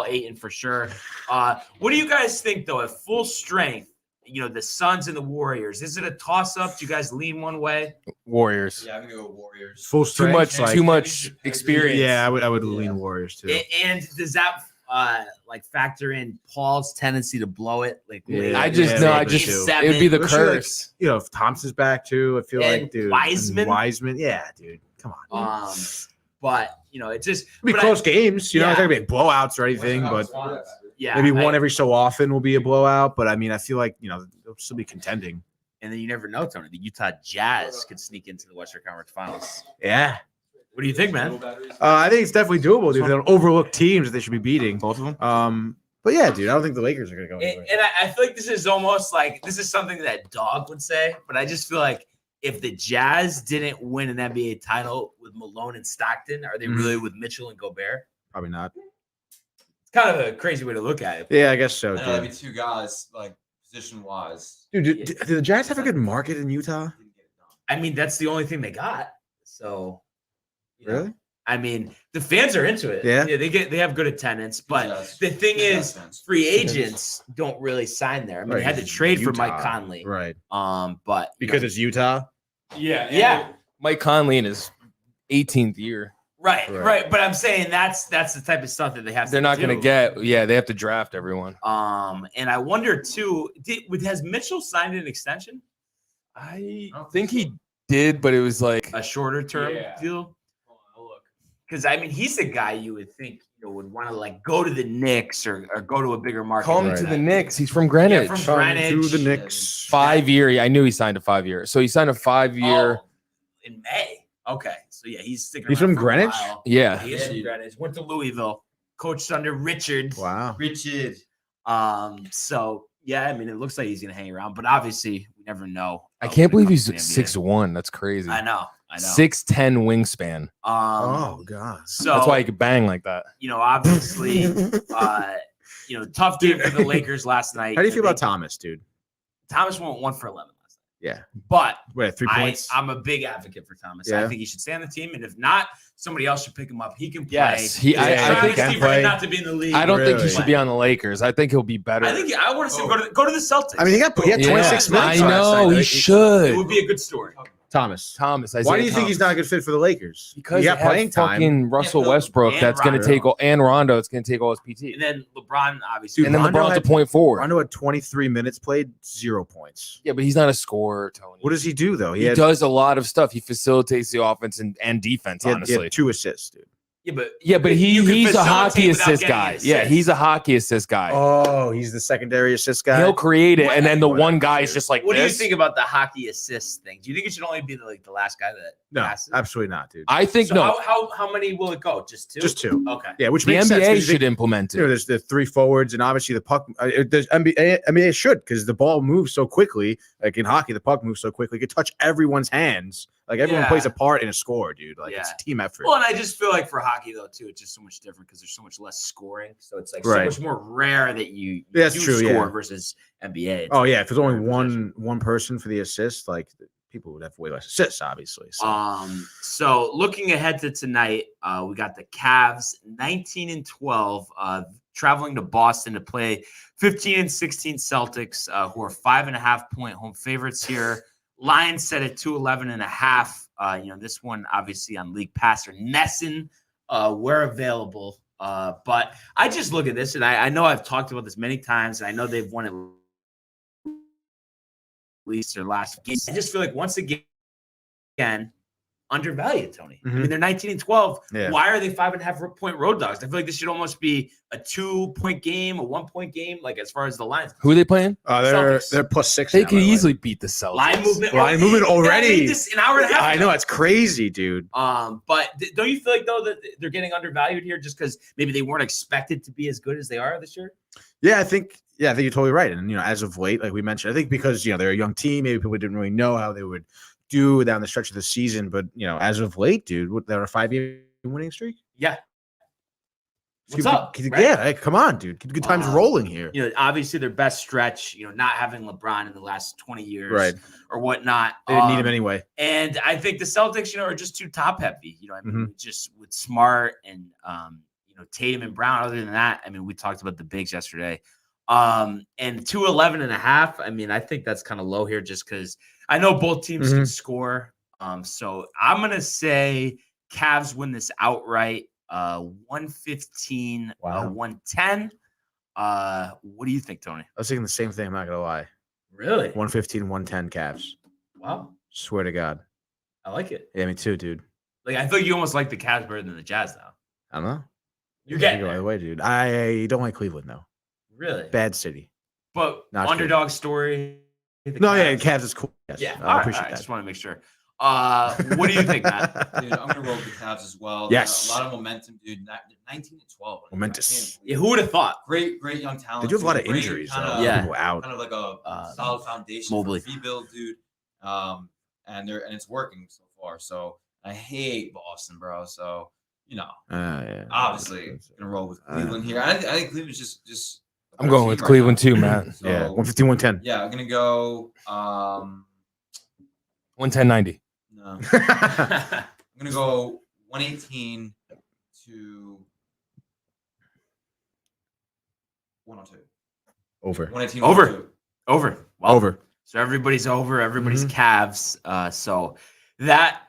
Ayton for sure. What do you guys think, though, at full strength? The Suns and the Warriors. Is it a toss-up? Do you guys lean one way? Warriors. Yeah, I'm gonna go Warriors. Full strength. Too much experience. Yeah, I would lean Warriors too. And does that factor in Paul's tendency to blow it? Like, it would be the curse. Like, if Thompson's back too, I feel like, dude. Wiseman, yeah, dude. Come on. But it just be close games. It's not gonna be blowouts or anything. But Yeah, Maybe one every so often will be a blowout, but I mean, I feel like they'll still be contending. And then you never know, Tony. The Utah Jazz could sneak into the Western Conference Finals. Yeah. What do you think, man? I think it's definitely doable, dude. They don't overlook teams that they should be beating. Both of them. But yeah, dude, I don't think the Lakers are going to go anywhere. And I feel like this is almost like this is something that Dog would say, but I just feel like if the Jazz didn't win an NBA title with Malone and Stockton, are they really with Mitchell and Gobert? Probably not. It's kind of a crazy way to look at it. Yeah, I guess so, I know, that'd dude. be two guys, like, position-wise. Dude, do the Jazz have a good market in Utah? I mean, that's the only thing they got. So, Really? I mean, the fans are into it. Yeah. They have good attendance, but Yes. the thing Yes, is, fans. free agents don't really sign there. I mean, they had to trade for Mike Utah. Conley. Right. But Because it's Utah? yeah. Mike Conley in his 18th year. Right. But I'm saying that's the type of stuff that they have. They're not going to get. Yeah, they have to draft everyone. And I wonder too. Has Mitchell signed an extension? I think he did, but it was like A shorter term deal. Because I mean, he's the guy you would think would want to like go to the Knicks or go to a bigger market. come like to that. the Knicks. He's from Greenwich. Yeah, from Come Greenwich. to the Knicks. 5 year. I knew he signed a 5 year. So he signed a 5 year. Oh, in May. Okay, so yeah, he's sticking. He's around from for a Greenwich? while. Yeah. He is from Greenwich. Went to Louisville. Coached under Richard. Wow. Richard. So yeah, I mean, it looks like he's gonna hang around, but obviously we never know. I can't when it believe he's comes to the NBA. 6'1". That's crazy. I know. 6'10" wingspan. Oh, God. So That's why he could bang like that. Obviously, tough game for the Lakers last night. How do you feel about Thomas, dude? Thomas went 1 for 11 last night, Yeah. but Wait, 3 points? I'm a big advocate for Thomas. Yeah. I think he should stay on the team, and if not, somebody else should pick him up. He can play. Yes, I He's think travesty he can for play. him not to be in the league. I don't think he Really? should be on the Lakers. I think he'll be better. I want to see him go to the Celtics. I mean, he had 26 Yeah, minutes. I last know night. he it should. would be a good story. Thomas. Thomas. Why Isaiah do you think he's not a good fit for the Lakers? Because he got they have playing time. fucking Russell Yeah, Westbrook and that's going to Rondo. take all, and Rondo. It's going to take all his PT. And then LeBron, obviously. Dude, And then Rondo LeBron's a had- point forward. Rondo had 23 minutes played, 0 points. Yeah, but he's not a scorer, Tony. What does he do, though? He does a lot of stuff. He facilitates the offense and defense, he honestly. had 2 assists, dude. Yeah, but he's a facilitate hockey without assist getting guy. an Yeah, assist. he's a hockey assist guy. Oh, he's the secondary assist guy. He'll create it, and then the Whatever, one guy is dude. just like What do you this. think about the hockey assist thing? Do you think it should only be the last guy that No, passes? absolutely not, dude. I think So no. how many will it go? Just 2? Just 2. Okay. Yeah, which The makes sense. NBA 'cause should implement it. there's the 3 forwards, and obviously the puck. There's NBA should, because the ball moves so quickly. Like in hockey, the puck moves so quickly. It could touch everyone's hands. Like everyone Yeah. plays a part in a score, dude. Like it's Yeah. a team effort. Well, and I just feel like for hockey though too, it's just so much different because there's so much less scoring. So it's like so Right. much more rare that you That's do true, score yeah. versus NBA. It's Oh yeah, if there's only different position. one person for the assist, like people would have way less assists, obviously. So. So looking ahead to tonight, we got the Cavs 19-12, traveling to Boston to play 15-16 Celtics, who are 5.5-point home favorites here. Lions set at 211.5. This one obviously on League Pass or Nesson. We're available. But I just look at this, and I know I've talked about this many times, and I know they've won at least their last game. I just feel like once again, undervalued, Tony. I mean, they're 19-12. Yeah. Why are they 5.5-point road dogs? I feel like this should almost be a 2-point game, a 1-point game, like as far as the lines. Who are they playing? They're Celtics. they're +6. They now, could by the way. easily beat the Celtics. Line movement. Line movement They already. made this an hour and a half. I ago. know it's crazy, dude. But don't you feel like though that they're getting undervalued here just because maybe they weren't expected to be as good as they are this year? Yeah, I think you're totally right. And as of late, like we mentioned, I think because they're a young team, maybe people didn't really know how they would do down the stretch of the season. But as of late, dude, they're a 5-game winning streak. Yeah. What's Keep- up? keep- right? Yeah, hey, come on, dude. Keep the good times rolling here. Obviously their best stretch, not having LeBron in the last 20 years Right. or whatnot. They didn't need him anyway. And I think the Celtics, are just too top heavy. Just with Smart and Tatum and Brown. Other than that, I mean, we talked about the bigs yesterday. And 211.5. I mean, I think that's kind of low here just because I know both teams can score. So I'm gonna say Cavs win this outright. 115, Wow. 110. What do you think, Tony? I was thinking the same thing. I'm not gonna lie. Really? 115, 110 Cavs. Wow. Swear to God. I like it. Yeah, me too, dude. Like I feel like you almost like the Cavs better than the Jazz now. I don't know. You're Yeah, getting you go there. either way, dude. I don't like Cleveland though. Really? Bad city. But Not underdog story. No, yeah, Cavs is cool. Yes. Yeah, I appreciate I that. just want to make sure. What do you think, Matt? Dude, I'm gonna roll with the Cavs as well. Yes. A lot of momentum, dude. 19-12. Momentous. Yeah, who would have thought? Great young talent. They do have a lot of Great injuries. kinda- Yeah. People out. Kind of like a solid foundation Mobley. for rebuild, dude. And it's working so far. So I hate Boston, bro. So Yeah. obviously gonna roll with Cleveland here. I think Cleveland's just. a I'm better going team with right Cleveland now. too, Matt. So, Yeah. 150-110. Yeah, I'm gonna go. 110-90. No, I'm gonna go 118 to 102. Over. 118 Over. 102. Over. Well, Over. So everybody's over. Everybody's Cavs. So that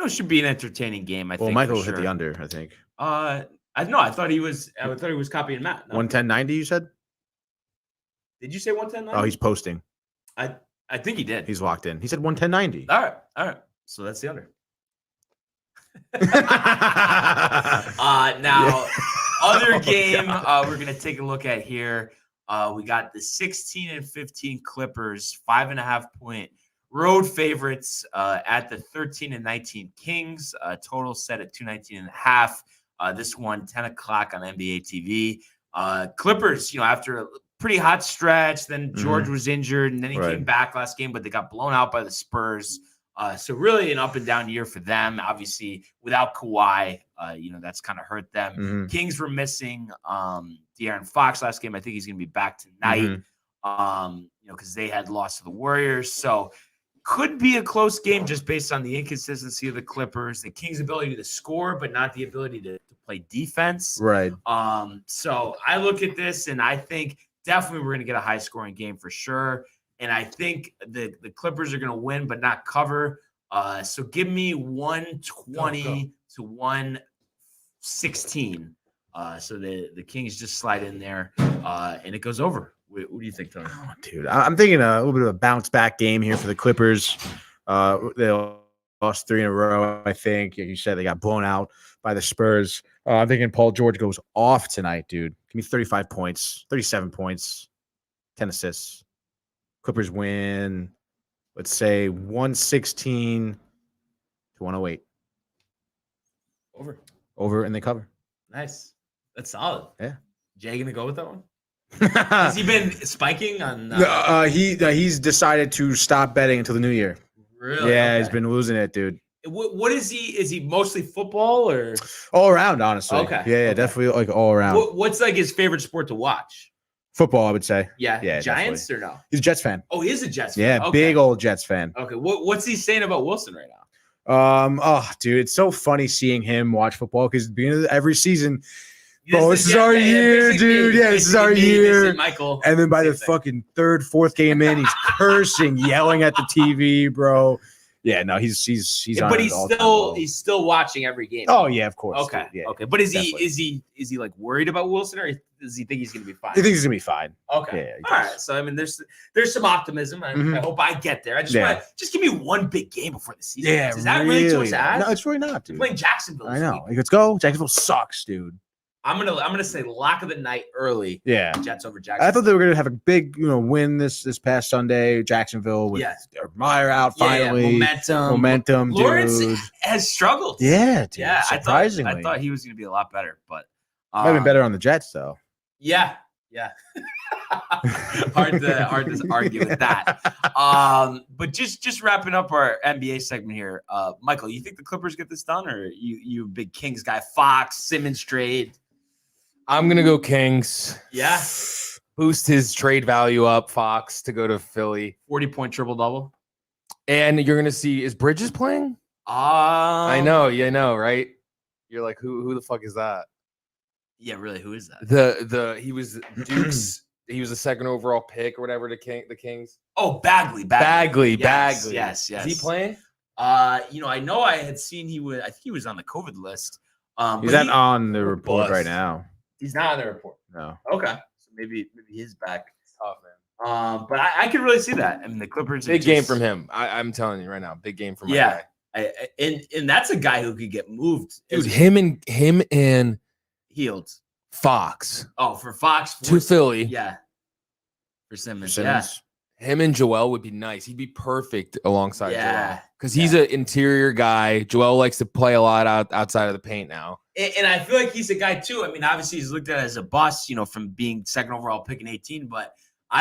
should be an entertaining game. I Well, think. Michael for hit sure. the under, I think. I thought he was copying Matt. No. 110-90, you said? Did you say 110? Oh, he's posting. I think he did. He's locked in. He said 110-90. All right. So that's the under. Now, other game we're gonna take a look at here. We got the 16-15 Clippers, 5.5-point road favorites at the 13-19 Kings. Total set at 219.5. This one 10 o'clock on NBA TV. Clippers, after a pretty hot stretch, then George was injured, and then he came back last game, but they got blown out by the Spurs. So really an up and down year for them. Obviously, without Kawhi, that's kind of hurt them. Kings were missing De'Aaron Fox last game. I think he's going to be back tonight. Because they had lost to the Warriors. So could be a close game just based on the inconsistency of the Clippers, the Kings' ability to score, but not the ability to play defense. Right. So I look at this and I think definitely we're going to get a high scoring game for sure. And I think the Clippers are going to win, but not cover. So give me 120 to 116. So the Kings just slide in there and it goes over. What do you think, Tony? Oh, dude, I'm thinking a little bit of a bounce back game here for the Clippers. They lost 3 in a row, I think. Like you said, they got blown out by the Spurs. I'm thinking Paul George goes off tonight, dude. Give me 35 points, 37 points, 10 assists. Clippers win, let's say 116 to 108. Over, and they cover. Nice. That's solid. Yeah. Jay gonna go with that one? Has he been spiking on? He's decided to stop betting until the new year. Really? Yeah, Okay. he's been losing it, dude. What is he? Is he mostly football or All around, honestly. Okay. Yeah, Okay. definitely like all around. what's like his favorite sport to watch? Football, I would say. Yeah, Yeah, Giants or no? He's a Jets fan. Oh, he is a Jets fan. Yeah, Okay. big old Jets fan. Okay, what's he saying about Wilson right now? Oh, dude, it's so funny seeing him watch football because at the beginning of every season, this is our year, dude. Yeah, this is our year. Michael. And then by the Same thing. fucking third, fourth game in, he's cursing, yelling at the TV, bro. Yeah, no, he's on But it all the time, bro. he's still watching every game. Oh yeah, of course. Okay. dude, yeah. Okay. But is definitely. he like worried about Wilson or does he think he's gonna be fine? I think he's gonna be fine. Okay. Yeah, he All does. right. So I mean, there's some optimism. I hope I get there. I just Yeah. want just give me one big game before the season. Yeah, Is that really too much to ask? No, it's really not, We're dude. playing Jacksonville. I this know. week. Like, let's go. Jacksonville sucks, dude. I'm gonna say lock of the night early. Yeah. Jets over Jacksonville. I thought they were gonna have a big, win this past Sunday. Jacksonville with Meyer out finally. Momentum, Lawrence dude. has struggled. Yeah, dude. Yeah. Surprisingly, I thought he was gonna be a lot better, but might have been better on the Jets though. Yeah. hard to argue with that. But just wrapping up our NBA segment here, Michael, you think the Clippers get this done, or you big Kings guy? Fox, Simmons trade. I'm gonna go Kings. Yeah. Boost his trade value up, Fox, to go to Philly. 40-point triple double. And you're gonna see, is Bridges playing? I know, right? You're like, who the fuck is that? Yeah, really, who is that? He was Duke's. He was the second overall pick or whatever. The Kings. Oh, Bagley. Yes. Yes. Is he playing? I know I had seen I think he was on the COVID list. He's not on the report right now. He's not on the report. No. Okay. So maybe he's back. Tough, man. But I could really see that. I mean, the Clippers. Big game from him. I'm telling you right now, big game from my Yeah. guy. And that's a guy who could get moved. Dude, him and Healed. Fox Oh, for Fox. to Philly. Yeah. For Simmons. Him and Joel would be nice. He'd be perfect alongside Yeah. Joel because he's an interior guy. Joel likes to play a lot outside of the paint now. And I feel like he's a guy too. I mean, obviously he's looked at as a bust, from being second overall pick in 18, but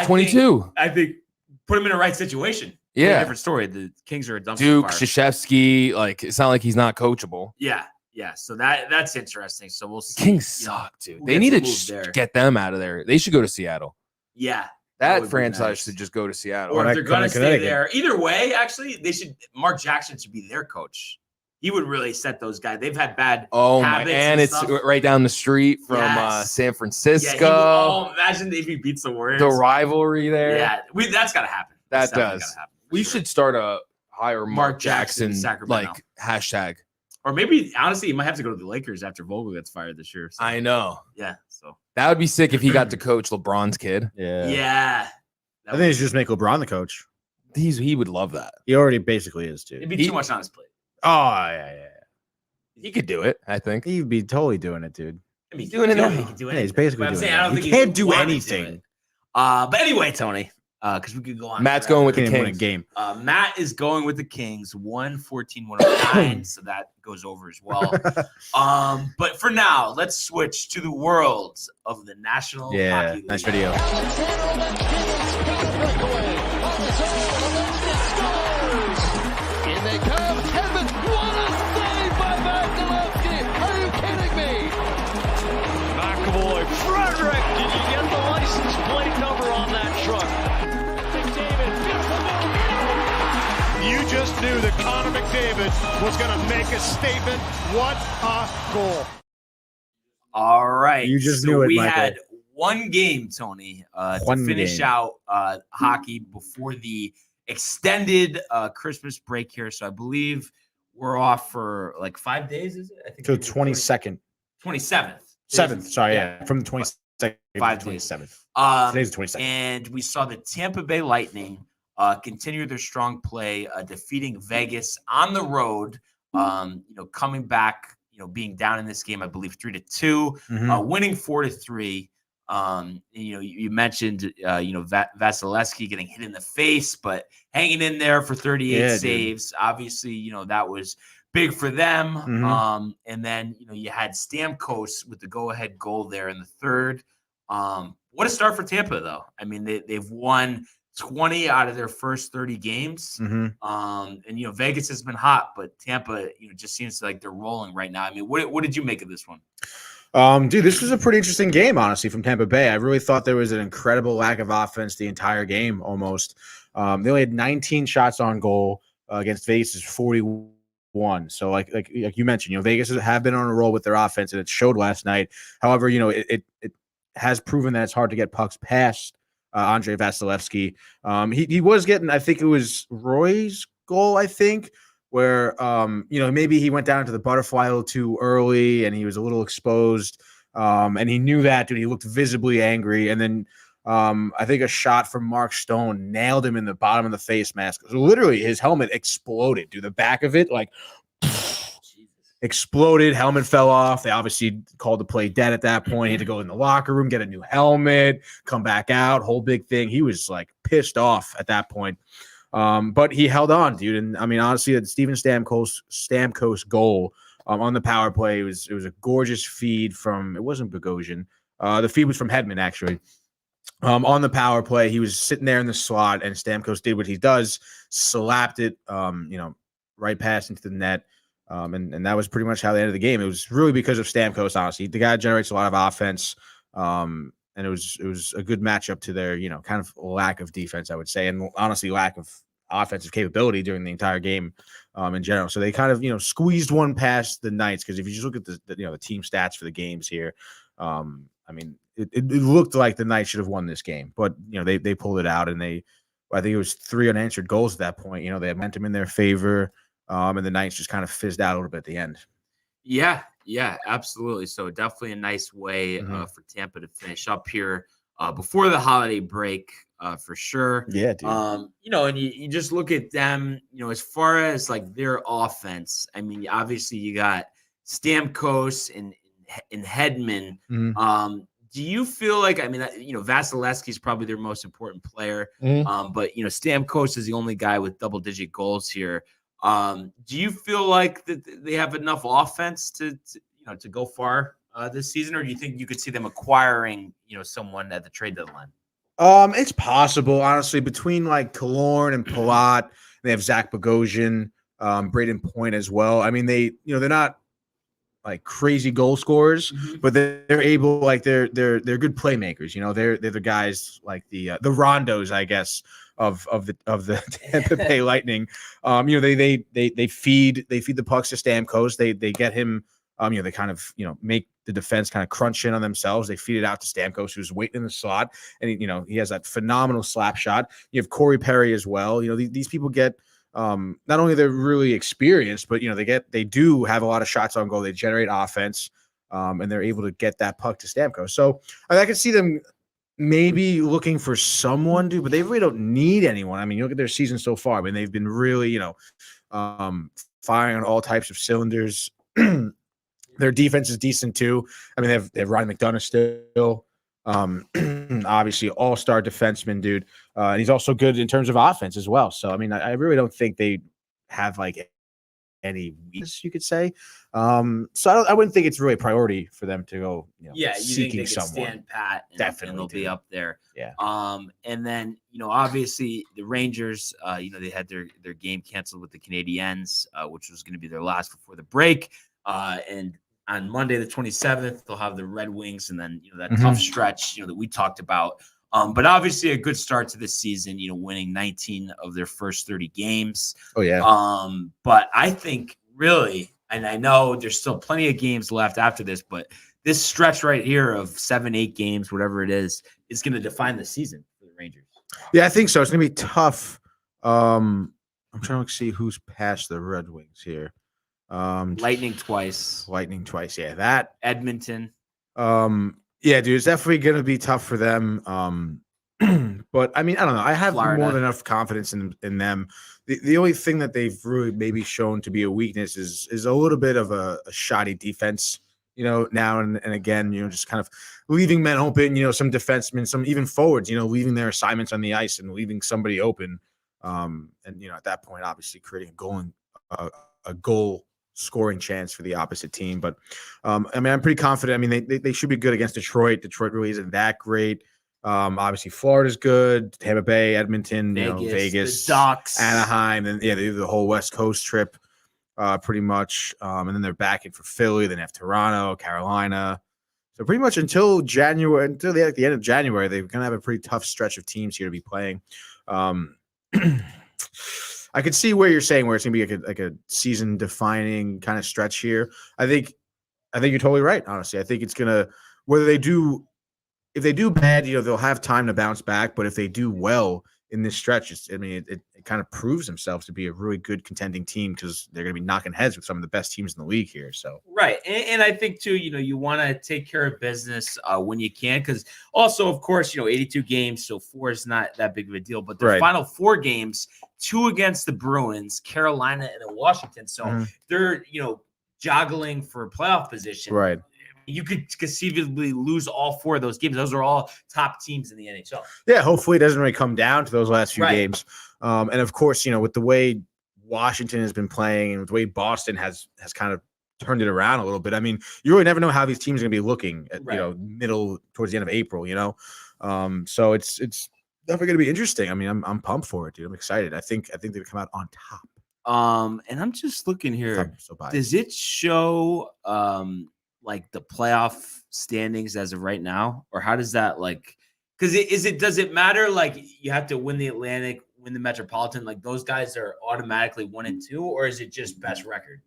22. I think put him in the right situation. Yeah. Different story. The Kings are a dumpster Duke, fire. Krzyzewski, like it's not like he's not coachable. Yeah. So that's interesting. So we'll see. Kings suck, dude. who They gets need a to move just there. get them out of there. They should go to Seattle. Yeah. That would be franchise nice. should just go to Seattle. Or if they're going to stay Connecticut. there. Either way, actually, Mark Jackson should be their coach. He would really set those guys. They've had bad Oh my! habits And it's stuff. right down the street from Yes. San Yeah, Francisco. imagine if he beats the Warriors. The rivalry there. Yeah, that's got to happen. that That's definitely does. gotta happen, for We sure. should start a hire Mark Jackson Sacramento. like hashtag. Or maybe, honestly, he might have to go to the Lakers after Vogel gets fired this year. So, I know yeah. So that would be sick if he got to coach LeBron's kid. yeah. I think they should just make LeBron the coach. He would love that. He already basically is, It'd dude. be too much on his plate. Oh, yeah. He could do it. I think. He'd be totally doing it, dude. I mean, He's doing it now. He can do Yeah, anything. he's basically But I'm doing saying, it. I don't He think can't do wanted to anything. it. But anyway, Tony, because we could go on. Matt's forever. going with the Can't even win a Kings. game. Matt is going with the Kings, 114-109, so that goes over as well. But for now, let's switch to the world of the National Yeah, Hockey League. nice video. In they come. Edmonds, what a save by Vasilevsky. Are you kidding me? McAvoy, Frederick, did you get the license plate number on that truck? McDavid, beautiful move. You just knew that Connor McDavid was going to make a statement. What a goal. All right. You just so knew it, we Michael. had one game, Tony, to One finish game. out hockey before the extended Christmas break here. So I believe we're off for like 5 days, is it? I think To it's 22nd. 27th. 7th. Sorry, yeah. From the 22nd 5 to days. 27th. Today's the 22nd. And we saw the Tampa Bay Lightning continue their strong play, defeating Vegas on the road. Coming back, being down in this game, I believe 3-2, Mhm. winning 4-3. You mentioned, Vasilevsky getting hit in the face, but hanging in there for 38 Yeah, dude. saves. Obviously, that was big for them. Mhm. And then, you had Stamkos with the go-ahead goal there in the third. What a start for Tampa, though. I mean, they've won 20 out of their first 30 games. Mhm. And Vegas has been hot, but Tampa, just seems like they're rolling right now. I mean, what did you make of this one? Dude, this was a pretty interesting game, honestly, from Tampa Bay. I really thought there was an incredible lack of offense the entire game, almost. They only had 19 shots on goal against Vegas' 41. So, like you mentioned, Vegas have been on a roll with their offense, and it showed last night. However, it has proven that it's hard to get pucks past Andrei Vasilevsky. He was getting, I think it was Roy's goal, where maybe he went down to the butterfly a little too early and he was a little exposed. And he knew that, dude. He looked visibly angry. And then I think a shot from Mark Stone nailed him in the bottom of the face mask. So literally, his helmet exploded, dude. The back of it, like, exploded. Helmet fell off. They obviously called the play dead at that point. He had to go in the locker room, get a new helmet, come back out, whole big thing. He was like pissed off at that point. But he held on, dude. And I mean, honestly, that Steven Stamkos goal on the power play, it was a gorgeous feed from, it wasn't Bogosian. The feed was from Hedman, actually. On the power play, he was sitting there in the slot, and Stamkos did what he does, slapped it, right past into the net. And that was pretty much how they ended the game. It was really because of Stamkos, honestly. The guy generates a lot of offense. And it was a good matchup to their, kind of lack of defense, I would say, and honestly, lack of offensive capability during the entire game in general. So they kind of, squeezed one past the Knights, because if you just look at the team stats for the games here, I mean, it looked like the Knights should have won this game, but they pulled it out, and I think it was 3 unanswered goals at that point. They had momentum in their favor, and the Knights just kind of fizzed out a little bit at the end. Yeah, absolutely. So definitely a nice way for Tampa to finish up here before the holiday break, for sure. Yeah, dude. And you just look at them, as far as like their offense. I mean, obviously you got Stamkos and Hedman. Mhm. Do you feel like, I mean, Vasilevsky is probably their most important player, Mhm. but Stamkos is the only guy with double-digit goals here. Do you feel like that they have enough offense to go far this season, or do you think you could see them acquiring someone at the trade deadline? It's possible, honestly, between like Killorn and Palat. They have Zach Bogosian, Braden Point as well. I mean, they're not like crazy goal scorers, but they're able, like they're good playmakers. They're the guys like the Rondos, I guess, of the Tampa Bay Lightning. They feed the pucks to Stamkos. They get him. They kind of make the defense kind of crunch in on themselves. They feed it out to Stamkos, who's waiting in the slot, and he has that phenomenal slap shot. You have Corey Perry as well. These people get. Not only they're really experienced, but they do have a lot of shots on goal. They generate offense, and they're able to get that puck to Stamkos. So I can see them maybe looking for someone, dude, but they really don't need anyone. I mean, you look at their season so far. I mean, they've been really, firing on all types of cylinders. Their defense is decent too. I mean, they have Ryan McDonough still. Obviously all-star defenseman, dude. And he's also good in terms of offense as well. So, I mean, I really don't think they have like any weakness, you could say. So I wouldn't think it's really a priority for them to go, seeking someone. Stand pat, Definitely, and they'll be up there. Yeah. And then obviously the Rangers, they had their game canceled with the Canadiens, which was going to be their last before the break. And on Monday, the 27th, they'll have the Red Wings, and then that tough stretch that we talked about. But obviously a good start to this season, winning 19 of their first 30 games. Oh yeah. But I think really, and I know there's still plenty of games left after this, but this stretch right here of 7-8 games, whatever it is going to define the season for the Rangers. Yeah, I think so. It's gonna be tough. I'm trying to see who's past the Red Wings here. Lightning twice. Yeah, that Edmonton. Yeah, dude, it's definitely gonna be tough for them. But I mean, I don't know. I have Florida. more than enough confidence in them. The only thing that they've really maybe shown to be a weakness is a little bit of a shoddy defense. Now and again, just kind of leaving men open. Some defensemen, some even forwards. Leaving their assignments on the ice and leaving somebody open. And at that point, obviously creating a goal scoring chance for the opposite team. But I mean, I'm pretty confident. I mean, they should be good against Detroit. Detroit really isn't that great. Obviously Florida's good. Tampa Bay, Edmonton, Vegas, the Ducks, Anaheim, and they do the whole West Coast trip, pretty much. And then they're back in for Philly. Then they have Toronto, Carolina. So pretty much until the end of January, they're gonna have a pretty tough stretch of teams here to be playing. I could see where you're saying where it's gonna be like a season defining kind of stretch here. I think you're totally right. Honestly, I think it's gonna, if they do bad, they'll have time to bounce back. But if they do well in this stretch, it kind of proves themselves to be a really good contending team because they're gonna be knocking heads with some of the best teams in the league here. So right, and I think too, you want to take care of business when you can, because also, of course, 82 games, so 4 is not that big of a deal. But the final 4 games, 2 against the Bruins, Carolina, and then Washington. So they're joggling for playoff position. Right. You could conceivably lose all 4 of those games. Those are all top teams in the NHL. Yeah, hopefully it doesn't really come down to those last few games. And of course, with the way Washington has been playing and with the way Boston has kind of turned it around a little bit. I mean, you really never know how these teams are going to be looking at middle towards the end of April. So it's definitely going to be interesting. I mean, I'm pumped for it, dude. I'm excited. I think they come out on top. And I'm just looking here. So does it show like the playoff standings as of right now, or how does that because does it matter, like you have to win the Atlantic, win the Metropolitan, like those guys are automatically 1 and 2, or is it just best record?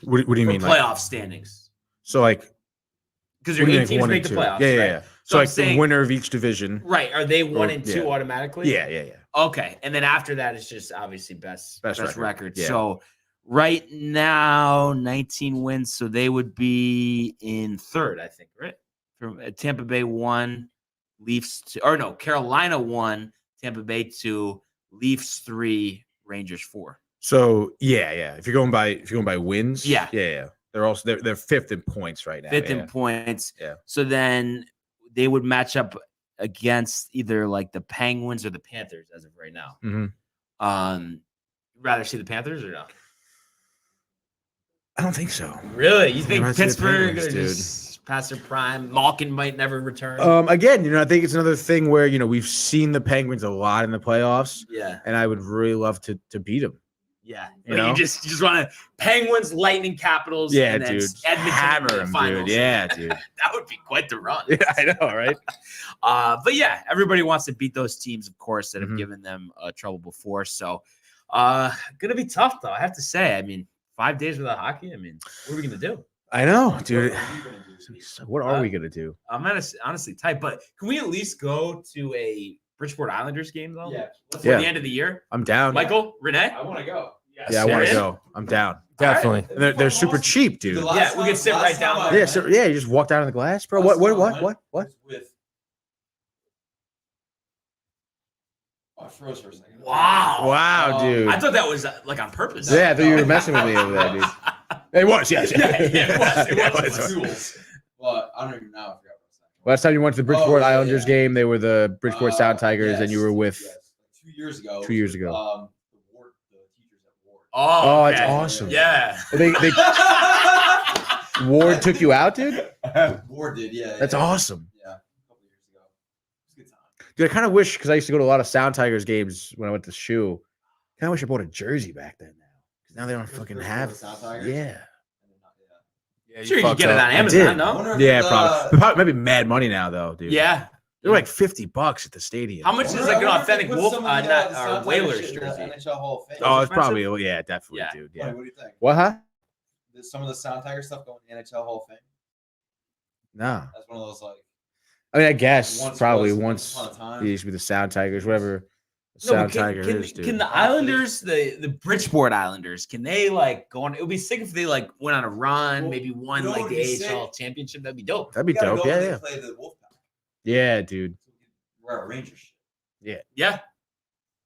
What do you mean playoff standings? So because your 8 teams make the playoffs. Yeah. So I'm saying, the winner of each division, right? Are they 1 and 2 automatically? Yeah. Okay, and then after that, it's just obviously best record. Yeah. So right now, 19 wins, so they would be in 3rd, I think, right? From Tampa Bay 1, Leafs 2, or no, Carolina 1, Tampa Bay 2, Leafs 3, Rangers 4. So yeah. If you're going by wins, yeah. they're fifth in points right now. Fifth in points. Yeah. So then they would match up against either like the Penguins or the Panthers as of right now. Mm-hmm. Rather see the Panthers or no? I don't think so. Really? You think I'd say the Pittsburgh Penguins, are dude. just past their prime? Malkin might never return. Again, I think it's another thing where we've seen the Penguins a lot in the playoffs, yeah. and I would really love to beat them. Yeah. You Like know? you just want to Penguins, Lightning, Capitals, Yeah, and then dude. Edmonton Hammer in the them, finals. dude. Yeah, dude. That would be quite the run. Yeah, I know, right? But yeah, everybody wants to beat those teams, of course, that have Mhm. given them trouble before. So gonna be tough though, I have to say. I mean, 5 days without hockey. I mean, what are we gonna do? I know, dude. What are you gonna do? So what are we gonna do? I'm honestly tight, but can we at least go to a Bridgeport Islanders game though? Yeah. Before Yeah. the end of the year. I'm down. Michael, Renee? I want to go. Yeah, I want to serious? go. I'm down. Definitely. And they're super cheap, dude. Yeah, we can sit right down there. Yeah, so yeah, you just walk down to the glass, bro. What? With I froze for a second. Wow. Wow, dude. I thought that was like on purpose. Yeah, I thought you were messing with me over there, dude. It was, yes. Yeah, it was. Tools. But I don't even know. I forgot what I was saying. Last time you went to the Bridgeport yeah, Islanders yeah. game, they were the Bridgeport Sound Tigers, and Yes, you were with. yes. 2 years ago. 2 years ago. The teachers at Ward. Oh, Oh, it's okay. awesome. Yeah. They Ward took you out, dude. Ward did, yeah. That's yeah. awesome, Yeah, a couple years ago. It was a good time. dude. I kind of wish because I used to go to a lot of Sound Tigers games when I went to shoe. Kind of wish I bought a jersey back then. Now, because now they don't fucking have. Sound Tigers? Yeah. Yeah, Sure, you can fucked get it up. on I Amazon, did. no? Yeah, probably. Maybe mad money now though, dude. Yeah. they're like $50 at the stadium. How much is like an authentic Wolf, not Whalers jersey? NHL Hall of Fame. Oh, it's expensive? probably yeah, definitely, Yeah. dude. What Yeah. do you think? What? Huh? Does some of the Sound Tiger stuff go in the NHL Hall of Fame? No. That's one of those like I mean, I guess Once probably was- once once upon a time. they used to be the Sound Tigers, whatever. The No, Sound but can, Tiger can, is, dude. can the Islanders, the Bridgeport Islanders, can they like go on? It would be sick if they like went on a run, Well, maybe won you know like what the would be AHL sick? championship. That'd be dope. That'd be you gotta dope. go Yeah, when yeah. they play the Wolfpack. Yeah, dude. We're at Rangers. Yeah.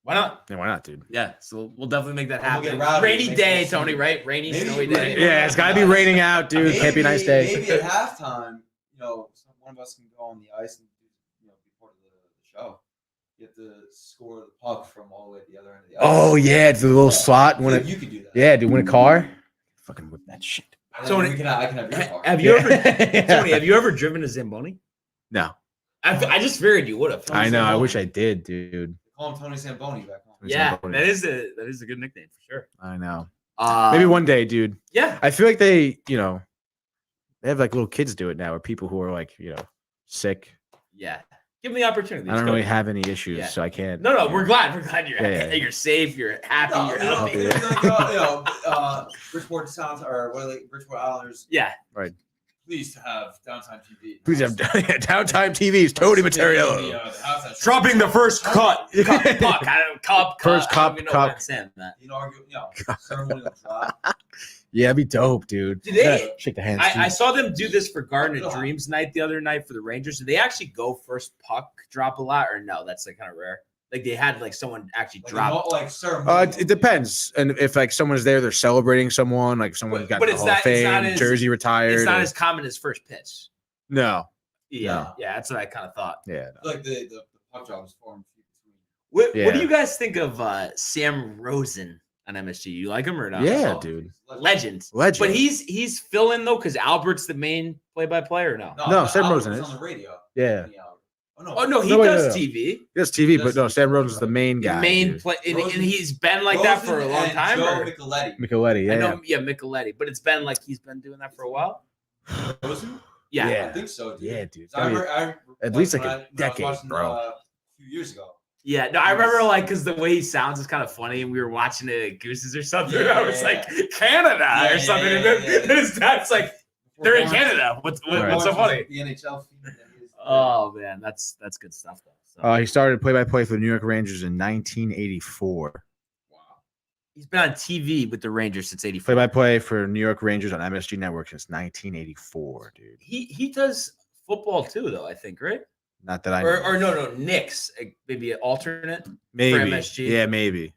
Why not? Yeah, why not, dude? Yeah. So we'll definitely make that We'll happen. get rowdy, Rainy make day, it Tony, seem- right? Rainy, Maybe snowy rainy. day. Yeah, it's gotta be raining out, dude. Can't be a nice day. Maybe at halftime, one of us can go on the ice and be part of the show. Get the score of the puck from all the way at the other end of the ice. Oh yeah, it's the little slot. I When think it, you could do that. yeah, dude. Win a car. Fucking whip that shit. And So then I can have your car. Have you ever, Yeah. Tony? Have you ever driven a Zamboni? No, I just figured you would have. I know. I wish I did, dude. Call him Tony Zamboni back home. Yeah, Zamboni. that is a good nickname for sure. I know. Uh, Maybe one day, dude. Yeah. I feel like they have like little kids do it now, or people who are like, sick. Yeah. Give them the opportunity. I Just don't go. really have any issues, Yeah. so I can't. No, we're glad. We're glad Yeah. you're safe. You're happy. No, You're you know, healthy. Bridgeport Sounds or what are they? Bridgeport Islanders. Yeah. Pleased to have downtime TV. Please have downtime TVs. Tony material. Dropping the first cut. Cup. First I cup, don't even know cup. what I'm saying that. Ceremonial drop. Yeah, it'd be dope, dude. Did they- Yeah, shake the hands. I dude. saw them do this for Garden of Dreams night the other night for the Rangers. Did they actually go first puck drop a lot, or no? That's like kind of rare. Like they had like someone actually drop. ceremonial. It depends, and if like someone's there, they're celebrating someone, like someone got But the it's Hall not- of it's not Fame, as- jersey retired. It's not or- as common as first pitch. no, Yeah, No. yeah, that's what I kind of thought. yeah, Like the puck drop is formed between. What do Yeah. you guys think of Sam Rosen on MSG? You like him or not? yeah, Oh, dude, Legend. legend. But he's filling though because Albert's the main play-by-play or no? No, Sam Albert Rosen was is. on the radio. yeah, Oh no, he No, wait, does no. TV. he does TV, but no, Sam Rosen's the main The guy. main dude. play, and Rosen- he's been like that for a long time. Joe Or? Micheletti. Micheletti, I yeah, know, yeah, Micheletti, but it's been like he's been doing that for a while. Rosen? Yeah, Yeah. I think so, dude. yeah, dude. So At least like when a I was decade, watching, bro. A few years ago. yeah. No, I remember like because the way he sounds is kind of funny, and we were watching it at Goose's or something. Yeah, I was yeah, like Canada or Yeah, something, yeah, and then yeah, yeah. his dad's like, they're in Canada. What's so funny? The NHL feed that is- Oh man, that's good stuff though. So, He started play-by-play for the New York Rangers in 1984. Wow. he's been on TV with the Rangers since '84. Play-by-play for New York Rangers on MSG Network since 1984, dude. He does football too, though. I think, right? Not that I know. Or no, Knicks, maybe an alternate Maybe. for MSG. Yeah, maybe.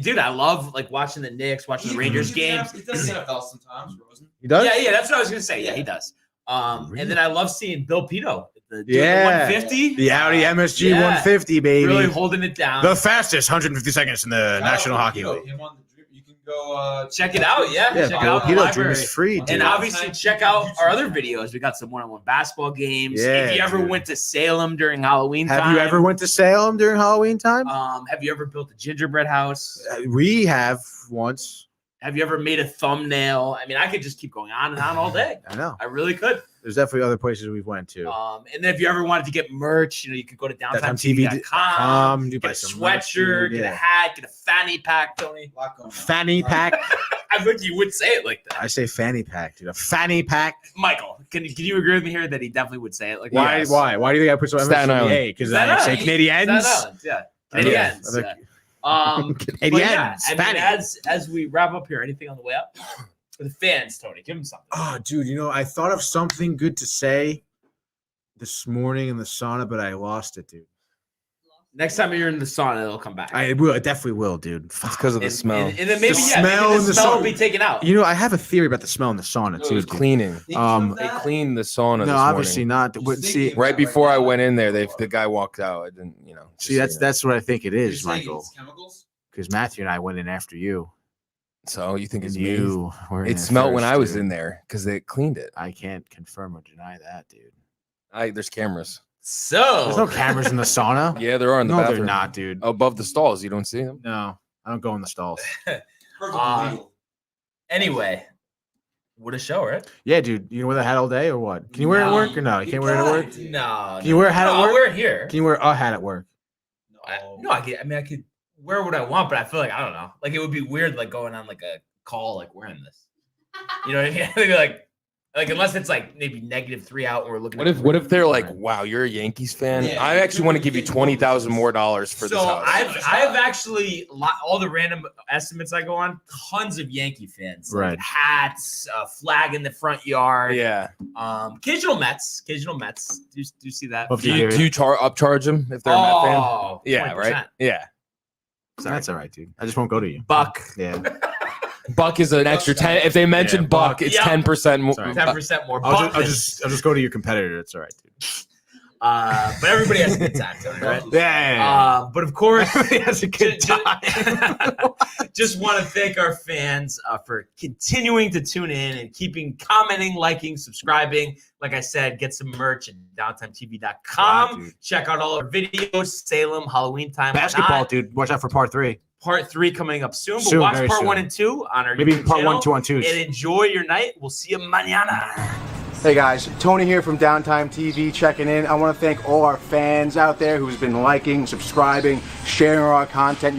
Dude, I love like watching the Knicks, watching the Rangers games. He does NFL sometimes, Rosen. He does? Yeah, that's what I was gonna say. Yeah, he does. Really? And then I love seeing Bill Pito, the 150, The Audi MSG 150, baby. really holding it down. The fastest 150 seconds in the National Hockey League. Him on the drip. You can go check it out. Yeah, Yeah, check it Bill out. in the Pito Dream library. is free, dude. And obviously, check out our other videos. We got some one-on-one basketball games. Yeah, if you ever dude. went to Salem during Halloween time, Have you ever went to Salem during Halloween time? have you ever built a gingerbread house? We have once. Have you ever made a thumbnail? I mean, I could just keep going on and on all day. I know. I really could. There's definitely other places we've went to. And then if you ever wanted to get merch, you could go to DowntimeTV.com, get a sweatshirt, get a hat, get a fanny pack, Tony. Fanny pack. I think you would say it like that. I say fanny pack, dude. A fanny pack. Michael, can you agree with me here that he definitely would say it like Why? that? Why? Why do you think I put so much Staten on the Island. A? Because Staten I say Island. Canadians. Staten Island, yeah. Canadians. Yeah. But Canadians. yeah, I mean, Fanny. as we wrap up here, anything on the way up? For the fans, Tony, give them something. Oh, dude, I thought of something good to say this morning in the sauna, but I lost it, dude. Next time you're in the sauna, it'll come back. I definitely will, dude. It's because of the smell. And then maybe, The maybe smell the in the smell will sauna. be taken out. I have a theory about the smell in the sauna It too. was dude. cleaning. They Cleaned the sauna. No, this obviously morning. not. But see, Right before I went in there, the guy walked out. I didn't, see, that's what I think it You're is, saying Michael. it's chemicals? Because Matthew and I went in after you. So you think it's And me? you were in It there smelled when first, I was dude. in there because they cleaned it. I can't confirm or deny that, dude. There's cameras. So There's no cameras in the sauna. Yeah, there are in the No, bathroom. they're not, dude. Above the stalls, you don't see them. No, I don't go in the stalls. Perfectly legal. anyway, what a show, right? Yeah, dude. You wear the hat all day or what? Can you wear it at work or no? You can't wear it at work? No. Can you wear a hat at I'll work? wear it here. Can you wear a hat at work? I could wear what I want, but I feel like I don't know. Like it would be weird, like going on like a call, like wearing this. You know what I mean? I think like unless it's like maybe -3 out and we're looking. What if they're like, wow, you're a Yankees fan? Yeah. I actually want to give you $20,000 more for this house. I've actually all the random estimates I go on, tons of Yankee fans, like Right. hats, flag in the front yard. Yeah. Occasional Mets. Do you see that? Love Do to hear you, it. do you upcharge them if they're a Met fan? Oh, Yeah, 20%. right. Yeah. That's all right, dude. I just won't go to you. Buck. Yeah. Buck is an extra 10. If they mention Yeah, Buck, it's Yeah. 10% more. Sorry. 10% more. I'll Buck just go to your competitor. It's all right, dude. but everybody has a good time, Tony, right? Yeah. But of course, Everybody has a good time. just want to thank our fans for continuing to tune in and keeping commenting, liking, subscribing. Like I said, get some merch at downtimetv.com. Wow, dude. Check out all our videos, Salem, Halloween time. Basketball, whatnot. dude. Watch out for part 3. Part 3 coming up soon. But Soon, watch very part soon. 1 and 2 on our Maybe YouTube part 1, channel. 2 on 2s. And enjoy your night. We'll see you mañana. Hey guys, Tony here from Downtime TV checking in. I want to thank all our fans out there who's been liking, subscribing, sharing our content.